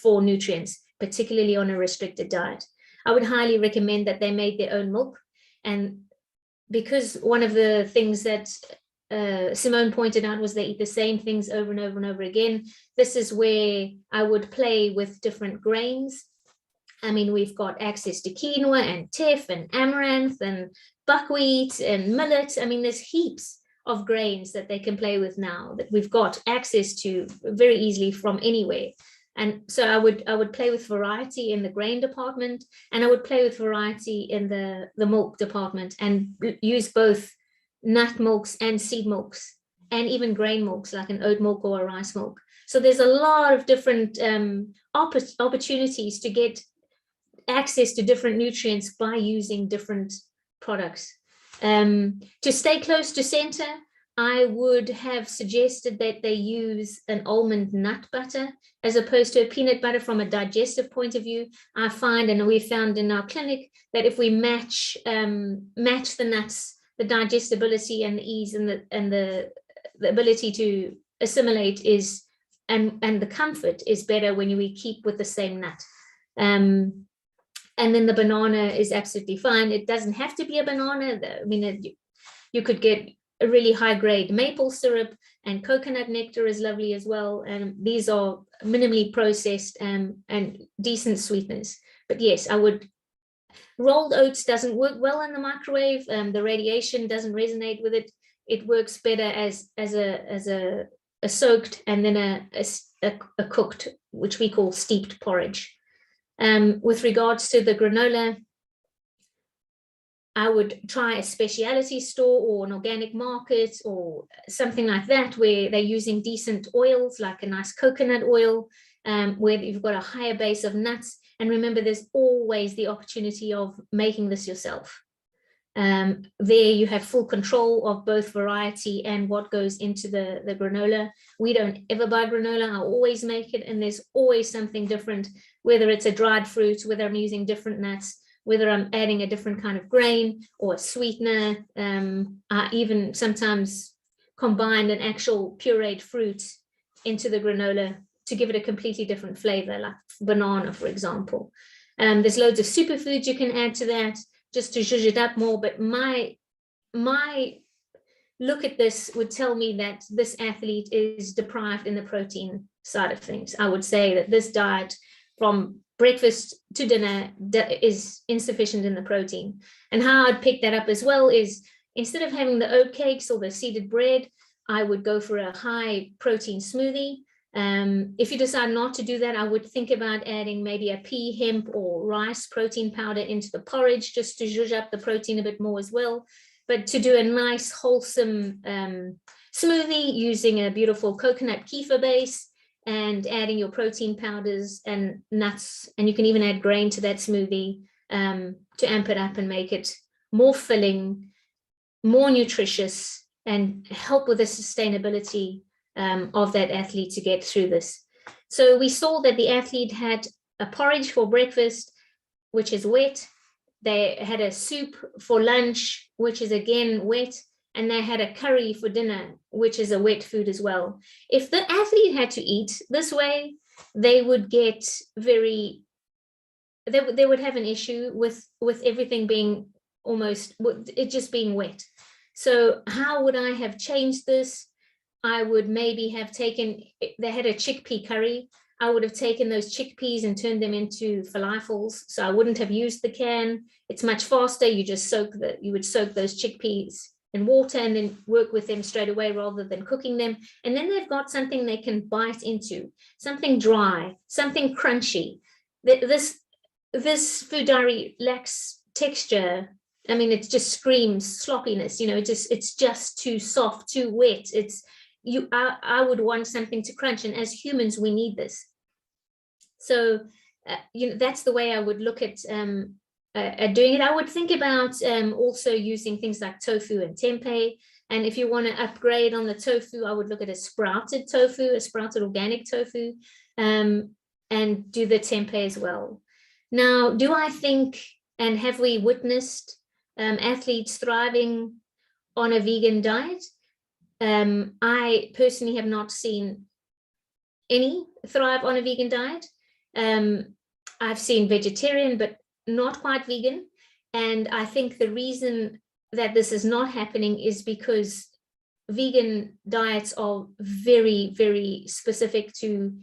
nutrients, particularly on a restricted diet. I would highly recommend that they made their own milk. And because one of the things that Simone pointed out was they eat the same things over and over and over again, this is where I would play with different grains. I mean, we've got access to quinoa and teff and amaranth and buckwheat and millet. I mean, there's heaps of grains that they can play with now that we've got access to very easily from anywhere. And so I would play with variety in the grain department, and I would play with variety in the milk department, and use both nut milks and seed milks, and even grain milks like an oat milk or a rice milk. So there's a lot of different opportunities to get access to different nutrients by using different products. To stay close to center, I would have suggested that they use an almond nut butter as opposed to a peanut butter from a digestive point of view. I find, and we found in our clinic, that if we match the nuts, the digestibility and the ease and the ability to assimilate is, and the comfort is better when we keep with the same nut. And then the banana is absolutely fine. It doesn't have to be a banana. I mean, you could get a really high grade maple syrup, and coconut nectar is lovely as well. And these are minimally processed and decent sweeteners. But yes, I would. Rolled oats doesn't work well in the microwave. The radiation doesn't resonate with it. It works better as a soaked and then a cooked, which we call steeped porridge. With regards to the granola, I would try a specialty store or an organic market or something like that, where they're using decent oils, like a nice coconut oil, where you've got a higher base of nuts. And remember, there's always the opportunity of making this yourself. There you have full control of both variety and what goes into the granola. We don't ever buy granola. I always make it, and there's always something different, whether it's a dried fruit, whether I'm using different nuts, whether I'm adding a different kind of grain or a sweetener. I even sometimes combine an actual pureed fruit into the granola to give it a completely different flavor, like banana, for example. There's loads of superfoods you can add to that just to zhuzh it up more. But my look at this would tell me that this athlete is deprived in the protein side of things. I would say that this diet from breakfast to dinner is insufficient in the protein. And how I'd pick that up as well is, instead of having the oat cakes or the seeded bread, I would go for a high protein smoothie. If you decide not to do that, I would think about adding maybe a pea, hemp, or rice protein powder into the porridge, just to zhuzh up the protein a bit more as well. But to do a nice wholesome smoothie using a beautiful coconut kefir base and adding your protein powders and nuts, and you can even add grain to that smoothie to amp it up and make it more filling, more nutritious, and help with the sustainability of that athlete to get through this. So we saw that the athlete had a porridge for breakfast, which is wet. They had a soup for lunch, which is again wet. And they had a curry for dinner, which is a wet food as well. If the athlete had to eat this way, they would get they would have an issue with everything being almost, it just being wet. So how would I have changed this? I would maybe have taken, they had a chickpea curry. I would have taken those chickpeas and turned them into falafels. So I wouldn't have used the can. It's much faster. You just you would soak those chickpeas in water and then work with them straight away rather than cooking them. And then they've got something they can bite into, something dry, something crunchy. This food diary lacks texture. I mean, it just screams sloppiness, you know, it's just too soft, too wet. I would want something to crunch, and as humans, we need this. So, that's the way I would look at doing it. I would think about also using things like tofu and tempeh. And if you want to upgrade on the tofu, I would look at a sprouted tofu, a sprouted organic tofu, and do the tempeh as well. Now, do I think, and have we witnessed athletes thriving on a vegan diet? I personally have not seen any thrive on a vegan diet. I've seen vegetarian, but not quite vegan. And I think the reason that this is not happening is because vegan diets are very, very specific to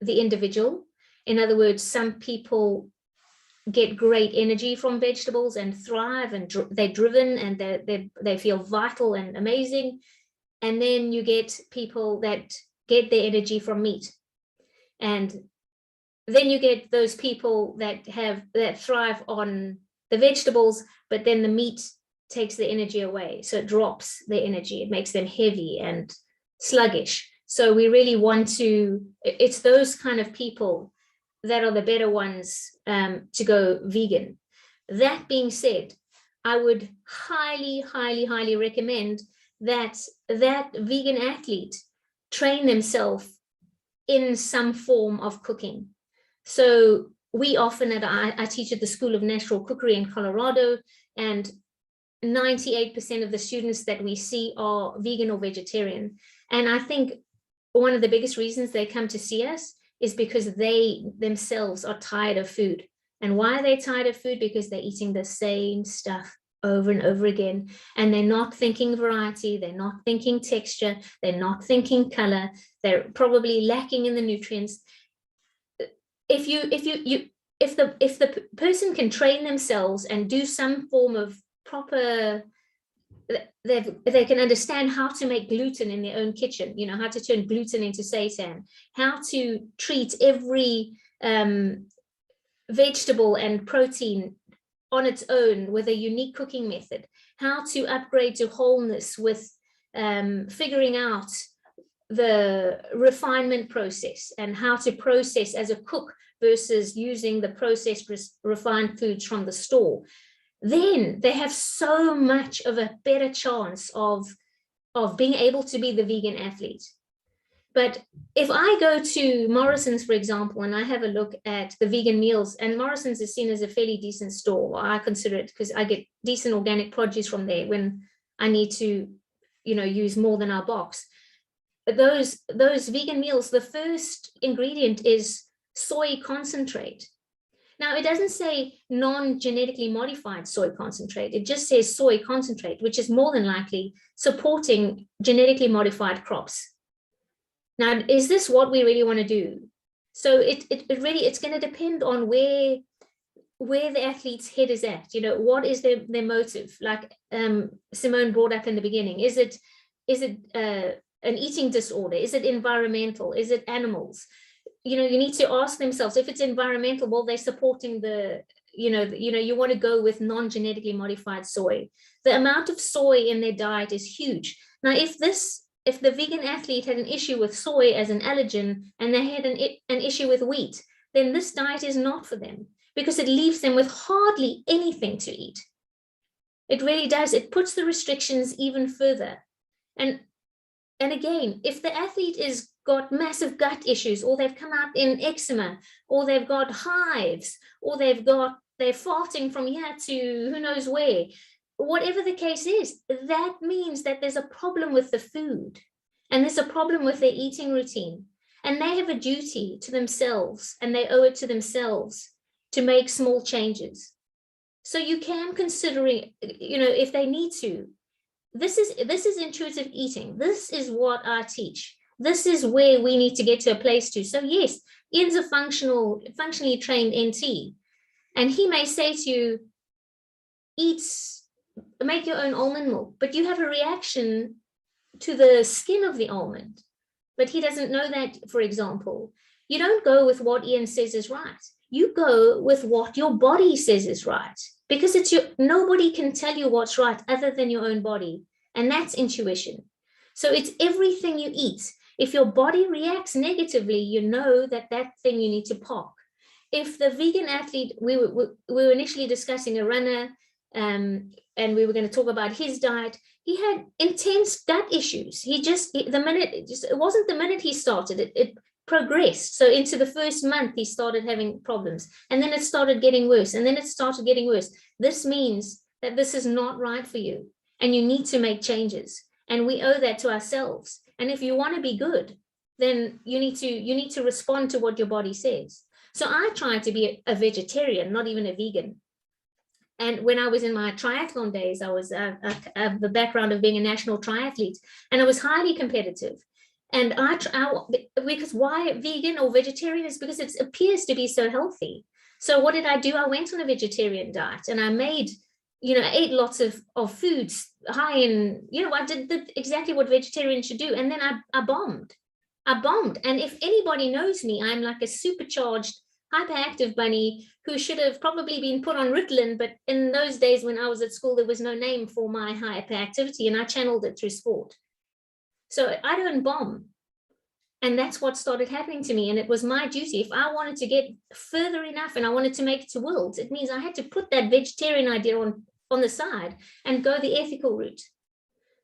the individual. In other words, some people get great energy from vegetables and thrive, and they're driven, and they feel vital and amazing. And then you get people that get their energy from meat. And then you get those people that thrive on the vegetables, but then the meat takes the energy away. So it drops their energy. It makes them heavy and sluggish. So we really want to, it's those kind of people that are the better ones to go vegan. That being said, I would highly, highly, highly recommend that vegan athlete train themselves in some form of cooking. So we often, I teach at the School of Natural Cookery in Colorado, and 98% of the students that we see are vegan or vegetarian. And I think one of the biggest reasons they come to see us is because they themselves are tired of food. And why are they tired of food? Because they're eating the same stuff over and over again. And they're not thinking variety, they're not thinking texture, they're not thinking color, they're probably lacking in the nutrients. If the person can train themselves and do some form of proper, they can understand how to make gluten in their own kitchen, you know, how to turn gluten into seitan, how to treat every vegetable and protein on its own with a unique cooking method, how to upgrade to wholeness with figuring out the refinement process and how to process as a cook versus using the processed refined foods from the store, then they have so much of a better chance of being able to be the vegan athlete. But if I go to Morrison's, for example, and I have a look at the vegan meals, and Morrison's is seen as a fairly decent store, I consider it, because I get decent organic produce from there when I need to, you know, use more than our box. But those vegan meals, the first ingredient is soy concentrate. Now, it doesn't say non-genetically modified soy concentrate. It just says soy concentrate, which is more than likely supporting genetically modified crops. Now, is this what we really want to do? So it's going to depend on where the athlete's head is at. You know, what is their motive? Like Simone brought up in the beginning, is it an eating disorder? Is it environmental? Is it animals? You know, you need to ask themselves, if it's environmental, well, they're supporting you want to go with non-genetically modified soy. The amount of soy in their diet is huge. Now, if the vegan athlete had an issue with soy as an allergen and they had an issue with wheat, then this diet is not for them, because it leaves them with hardly anything to eat. It really does. It puts the restrictions even further. And again, if the athlete is got massive gut issues, or they've come out in eczema, or they've got hives, or they're farting from here to who knows where, whatever the case is, that means that there's a problem with the food, and there's a problem with their eating routine, and they have a duty to themselves, and they owe it to themselves to make small changes. So you can consider, if they need to. This is intuitive eating. This is what I teach. This is where we need to get to a place to. So yes, Ian's a functionally trained NT, and he may say to you, make your own almond milk, but you have a reaction to the skin of the almond. But he doesn't know that, for example. You don't go with what Ian says is right. You go with what your body says is right, because nobody can tell you what's right other than your own body. And that's intuition. So it's everything you eat. If your body reacts negatively, you know that thing you need to park. if the vegan athlete, we were initially discussing a runner, and we were going to talk about his diet. He had intense gut issues. It wasn't the minute he started, it progressed. So into the first month, he started having problems, and then it started getting worse, and then it started getting worse. This means that this is not right for you, and you need to make changes. And we owe that to ourselves. And if you want to be good, then you need to respond to what your body says. So I tried to be a vegetarian, not even a vegan. And when I was in my triathlon days, I was the background of being a national triathlete, and I was highly competitive. And because why vegan or vegetarian is because it appears to be so healthy. So what did I do? I went on a vegetarian diet, and I made, I ate lots of foods high in, I did exactly what vegetarians should do. And then I bombed. And if anybody knows me, I'm like a supercharged, hyperactive bunny who should have probably been put on Ritalin. But in those days when I was at school, there was no name for my hyperactivity, and I channeled it through sport. So I don't bomb. And that's what started happening to me. And it was my duty. If I wanted to get further enough and I wanted to make it to Worlds, it means I had to put that vegetarian idea on the side and go the ethical route.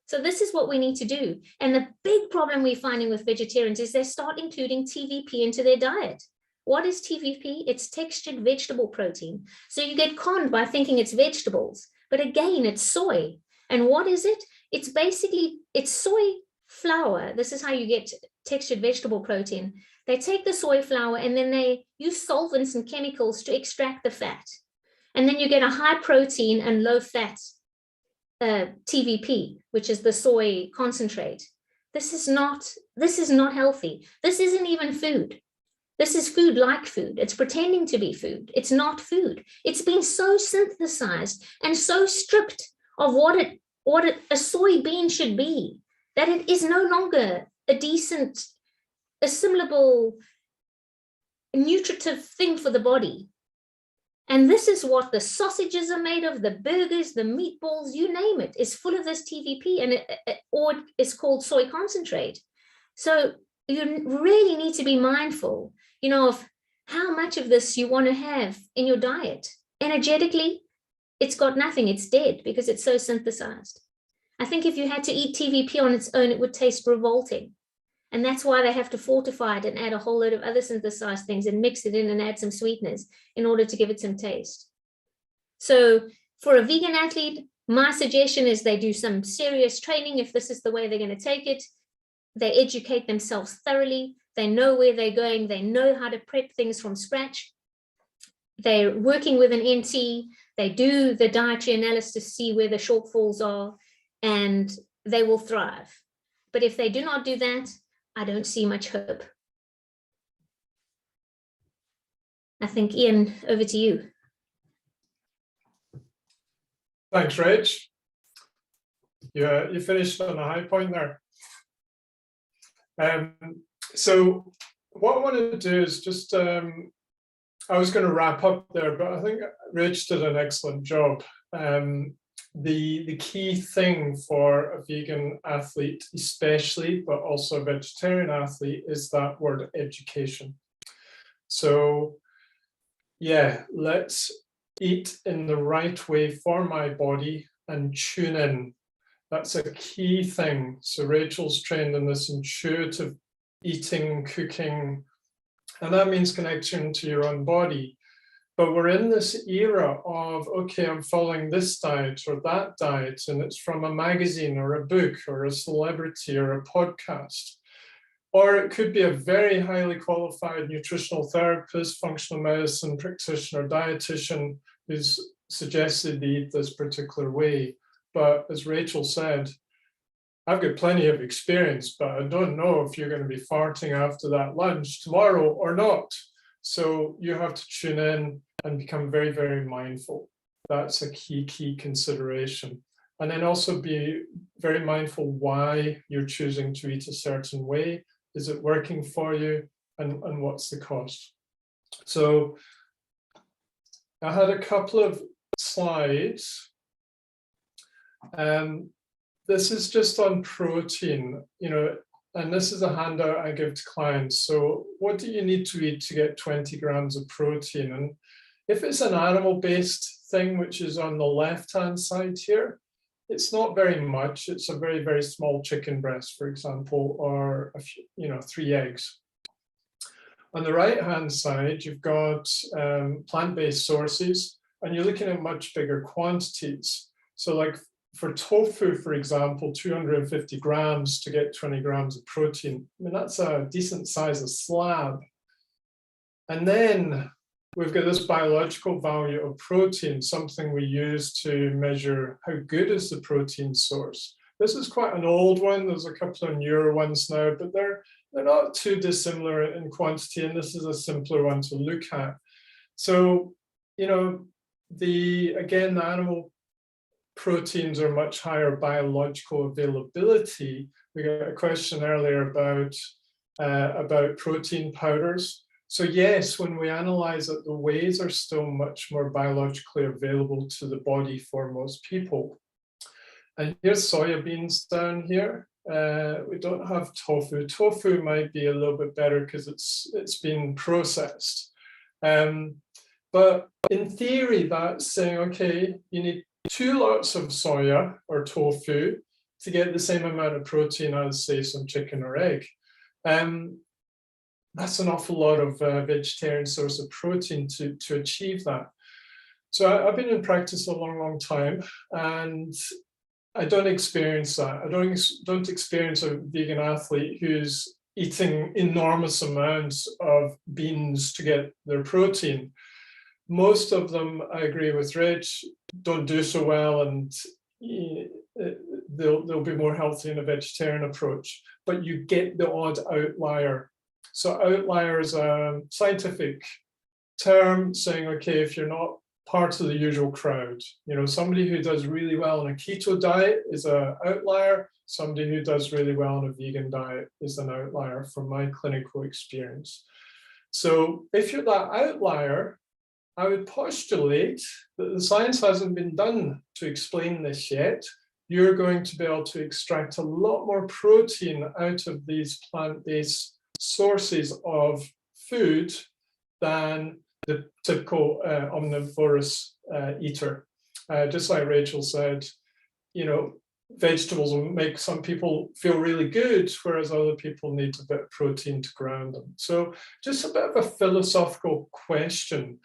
So this is what we need to do. And the big problem we're finding with vegetarians is they start including TVP into their diet. What is TVP? It's textured vegetable protein. So you get conned by thinking it's vegetables, but again, it's soy. And what is it? It's soy flour. This is how you get textured vegetable protein. They take the soy flour and then they use solvents and chemicals to extract the fat. And then you get a high protein and low fat TVP, which is the soy concentrate. This is not healthy. This isn't even food. This is food like food. It's pretending to be food. It's not food. It's been so synthesized and so stripped of what a soybean should be, that it is no longer a decent, assimilable, nutritive thing for the body. And this is what the sausages are made of, the burgers, the meatballs, you name it, is full of this TVP, and or it's called soy concentrate. So you really need to be mindful, of how much of this you want to have in your diet. Energetically, it's got nothing, it's dead because it's so synthesized. I think if you had to eat TVP on its own, it would taste revolting. And that's why they have to fortify it and add a whole load of other synthesized things and mix it in and add some sweeteners in order to give it some taste. So for a vegan athlete, my suggestion is they do some serious training if this is the way they're going to take it. They educate themselves thoroughly. They know where they're going. They know how to prep things from scratch. They're working with an NT. They do the dietary analysis to see where the shortfalls are, and they will thrive. But if they do not do that, I don't see much hope. I think, Ian, over to you. Thanks, Rach. You finished on a high point there. So what I wanted to do is just, I was going to wrap up there, but I think Rach did an excellent job. The key thing for a vegan athlete, especially, but also a vegetarian athlete, is that word education. So yeah, let's eat in the right way for my body and tune in. That's a key thing. So Rachel's trained in this intuitive eating, cooking, and that means connection to your own body. But we're in this era of, okay, I'm following this diet or that diet, and it's from a magazine or a book or a celebrity or a podcast. Or it could be a very highly qualified nutritional therapist, functional medicine practitioner, dietitian who's suggested they eat this particular way. But as Rachel said, I've got plenty of experience, but I don't know if you're going to be farting after that lunch tomorrow or not. So you have to tune in and become very, very mindful. That's a key consideration. And then also be very mindful why you're choosing to eat a certain way. Is it working for you? And what's the cost? So I had a couple of slides. This is just on protein. and this is a handout I give to clients. So what do you need to eat to get 20 grams of protein? And if it's an animal-based thing, which is on the left-hand side here, it's not very much. It's a very, very small chicken breast, for example, or 3 eggs. On the right-hand side, you've got plant-based sources, and you're looking at much bigger quantities. So like for tofu, for example, 250 grams to get 20 grams of protein. I mean, that's a decent size of slab. And then we've got this biological value of protein, something we use to measure how good is the protein source. This is quite an old one. There's a couple of newer ones now, but they're not too dissimilar in quantity, and this is a simpler one to look at. So, you know, the animal proteins are much higher biological availability. We got a question earlier about protein powders. So yes, when we analyze it, the wheys are still much more biologically available to the body for most people. And here's soya beans down here. We don't have tofu. Tofu might be a little bit better because it's been processed. But in theory, that's saying, okay, you need 2 lots of soya or tofu to get the same amount of protein as, say, some chicken or egg. That's an awful lot of vegetarian source of protein to achieve that. So I've been in practice a long, long time, and I don't experience that. I don't experience a vegan athlete who's eating enormous amounts of beans to get their protein. Most of them, I agree with Rich, don't do so well, and they'll be more healthy in a vegetarian approach. But you get the odd outlier. So outlier is a scientific term saying, okay, if you're not part of the usual crowd, you know, somebody who does really well on a keto diet is an outlier. Somebody who does really well on a vegan diet is an outlier from my clinical experience. So if you're that outlier, I would postulate that the science hasn't been done to explain this yet. You're going to be able to extract a lot more protein out of these plant-based sources of food than the typical omnivorous eater. Just like Rachel said, you know, vegetables will make some people feel really good, whereas other people need a bit of protein to ground them. So just a bit of a philosophical question.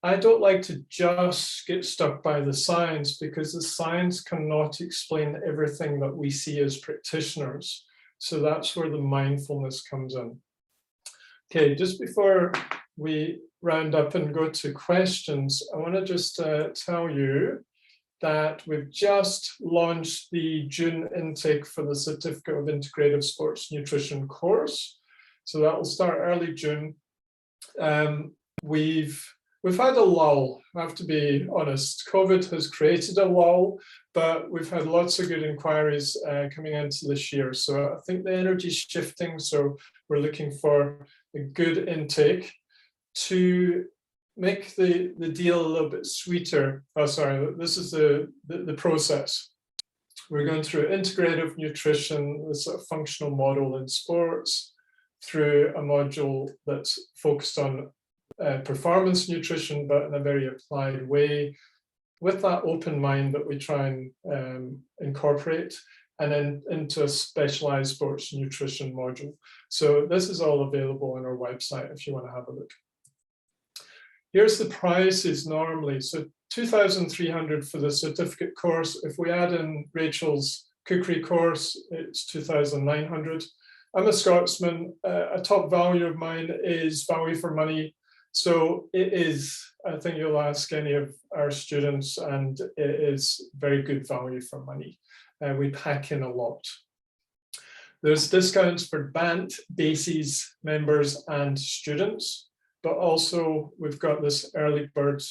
I don't like to just get stuck by the science, because the science cannot explain everything that we see as practitioners. So that's where the mindfulness comes in. Okay, just before we round up and go to questions, I want to just tell you that we've just launched the June intake for the Certificate of Integrative Sports Nutrition course. So that will start early June. We've had a lull, I have to be honest. COVID has created a lull, but we've had lots of good inquiries coming into this year. So I think the energy is shifting. So we're looking for a good intake to make the deal a little bit sweeter. Oh, sorry, this is the process. We're going through integrative nutrition, this sort of functional model in sports, through a module that's focused on performance nutrition, but in a very applied way, with that open mind that we try and incorporate, and then into a specialized sports nutrition module. So this is all available on our website if you want to have a look. Here's the prices normally. So 2,300 for the certificate course. If we add in Rachel's cookery course, it's 2,900. I'm a Scotsman. A top value of mine is value for money. So it is, I think you'll ask any of our students, and it is very good value for money. We pack in a lot. There's discounts for BANT, BASES members and students, but also we've got this early bird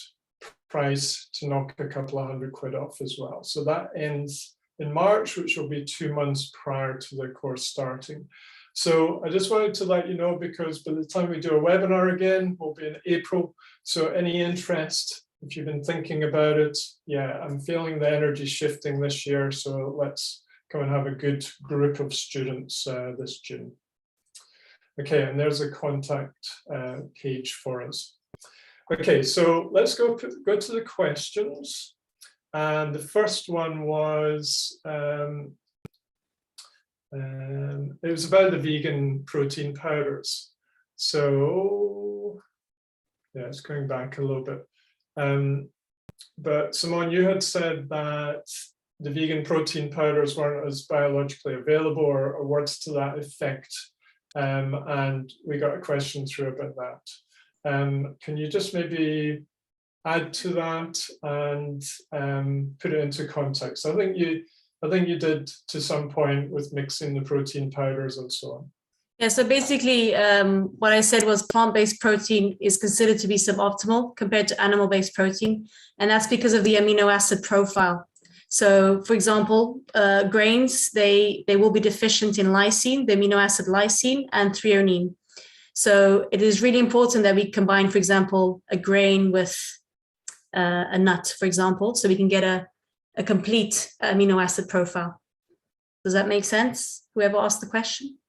price to knock a couple of £100 off as well. So that ends in March, which will be 2 months prior to the course starting. So I just wanted to let you know, because by the time we do a webinar again, we'll be in April. So any interest, if you've been thinking about it, yeah, I'm feeling the energy shifting this year. So let's go and have a good group of students this June. Okay, and there's a contact page for us. Okay, so let's go to the questions. And the first one was, it was about the vegan protein powders. So, yeah, it's going back a little bit. But Simone, you had said that the vegan protein powders weren't as biologically available, or words to that effect. And we got a question through about that. Can you just maybe add to that and put it into context? I think you did to some point with mixing the protein powders and so on. Yeah, so basically what I said was plant-based protein is considered to be suboptimal compared to animal-based protein. And that's because of the amino acid profile. So for example, grains, they will be deficient in lysine, the amino acid lysine, and threonine. So it is really important that we combine, for example, a grain with a nut, for example, so we can get a complete amino acid profile. Does that make sense? Whoever asked the question?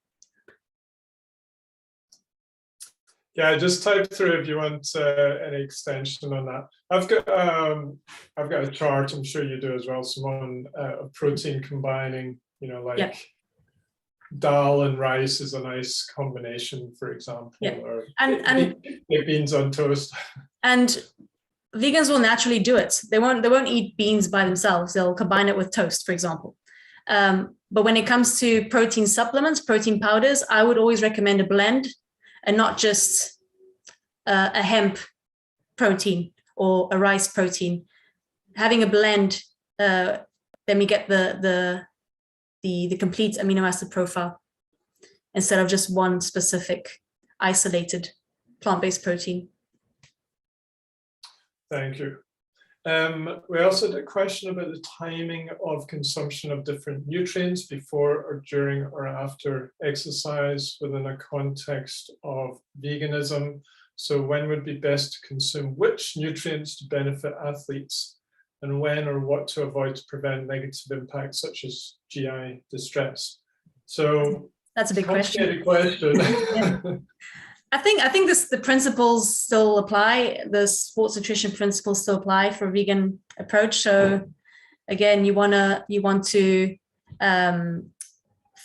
Yeah, just type through if you want any extension on that. I've got a chart, I'm sure you do as well, Simone, of protein combining, you know, like dal and rice is a nice combination, for example, or and beans on toast. And vegans will naturally do it. They won't eat beans by themselves. They'll combine it with toast, for example. But when it comes to protein supplements, protein powders, I would always recommend a blend, and not just a hemp protein or a rice protein. Having a blend, then we get the complete amino acid profile instead of just one specific isolated plant-based protein. Thank you. We also had a question about the timing of consumption of different nutrients before or during or after exercise within a context of veganism. So when would be best to consume which nutrients to benefit athletes, and when or what to avoid to prevent negative impacts such as GI distress? So that's a big question. I think the principles still apply. The sports nutrition principles still apply for a vegan approach. So again, you want to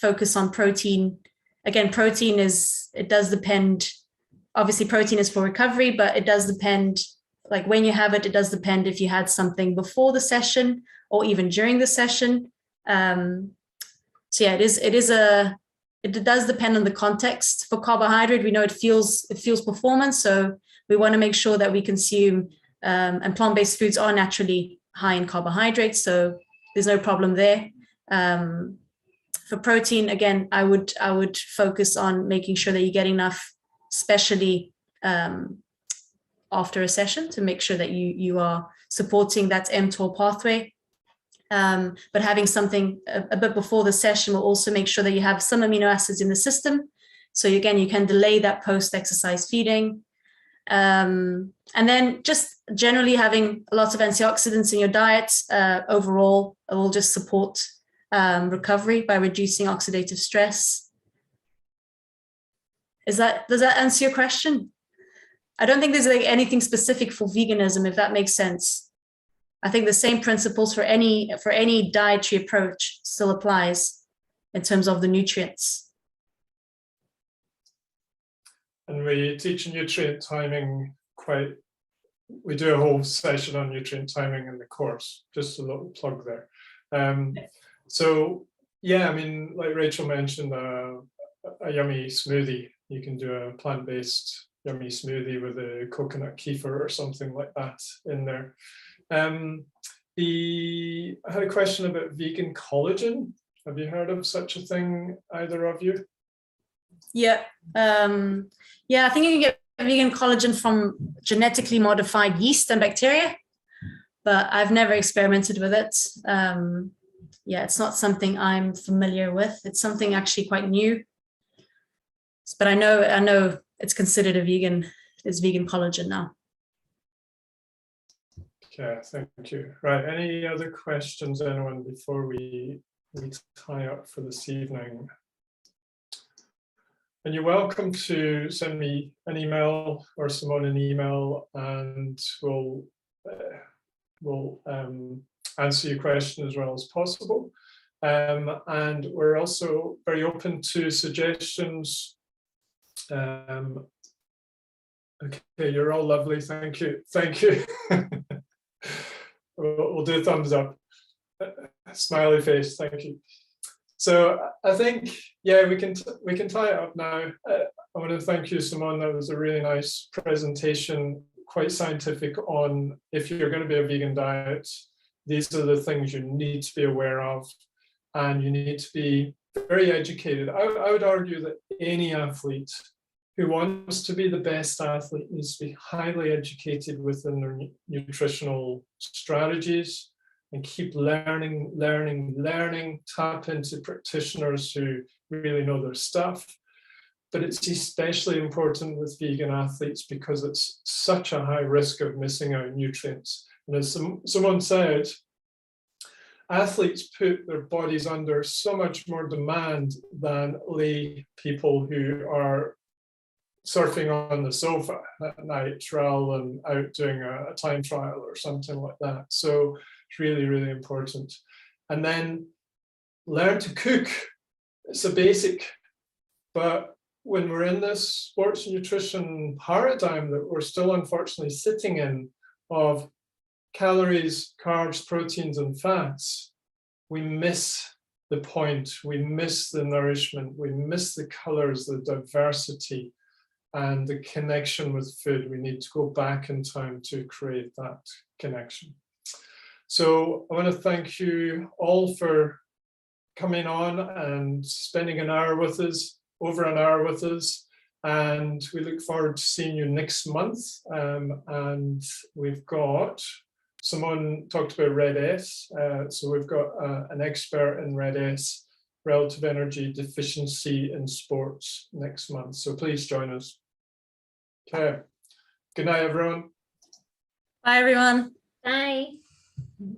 focus on protein. Again, protein it does depend. Obviously, protein is for recovery, but it does depend. Like when you have it, it does depend if you had something before the session or even during the session. So yeah, it does depend on the context. For carbohydrate, we know it fuels performance, so we want to make sure that we consume, and plant-based foods are naturally high in carbohydrates, so there's no problem there. For protein, again, I would focus on making sure that you get enough, especially after a session, to make sure that you are supporting that mTOR pathway. But having something a bit before the session will also make sure that you have some amino acids in the system. So again, you can delay that post-exercise feeding. And then just generally having lots of antioxidants in your diet overall will just support recovery by reducing oxidative stress. Does that answer your question? I don't think there's like anything specific for veganism, if that makes sense. I think the same principles for any dietary approach still applies in terms of the nutrients. And we teach nutrient timing we do a whole session on nutrient timing in the course, just a little plug there. So yeah, I mean, like Rachel mentioned, a yummy smoothie. You can do a plant-based yummy smoothie with a coconut kefir or something like that in there. I had a question about vegan collagen. Have you heard of such a thing, either of you? Yeah, I think you can get vegan collagen from genetically modified yeast and bacteria, but I've never experimented with it. Yeah, it's not something I'm familiar with. It's something actually quite new, but I know it's considered it's vegan collagen now. Okay, thank you. Right, any other questions, anyone, before we we tie up for this evening. And you're welcome to send me an email or Simone an email, and we'll answer your question as well as possible. And we're also very open to suggestions. Okay, you're all lovely. Thank you. Thank you. We'll do a thumbs up. Smiley face. Thank you. So I think, yeah, we can tie it up now. I want to thank you, Simone. That was a really nice presentation, quite scientific on if you're going to be a vegan diet, these are the things you need to be aware of, and you need to be very educated. I would argue that any athlete who wants to be the best athlete needs to be highly educated within their nutritional strategies and keep learning, tap into practitioners who really know their stuff. But it's especially important with vegan athletes because it's such a high risk of missing out nutrients. And as someone said, athletes put their bodies under so much more demand than lay people who are surfing on the sofa at night rather than out doing a time trial or something like that. So it's really, really important. And then learn to cook. It's a basic, but when we're in this sports nutrition paradigm that we're still unfortunately sitting in of calories, carbs, proteins, and fats, we miss the point, we miss the nourishment, we miss the colors, the diversity, and the connection with food. We need to go back in time to create that connection. So I want to thank you all for coming on and spending an hour with us, over an hour with us. And we look forward to seeing you next month. And we've got, Simone talked about Red S. So we've got an expert in Red S, relative energy deficiency in sports next month. So please join us. Okay. Good night, everyone. Bye, everyone. Bye.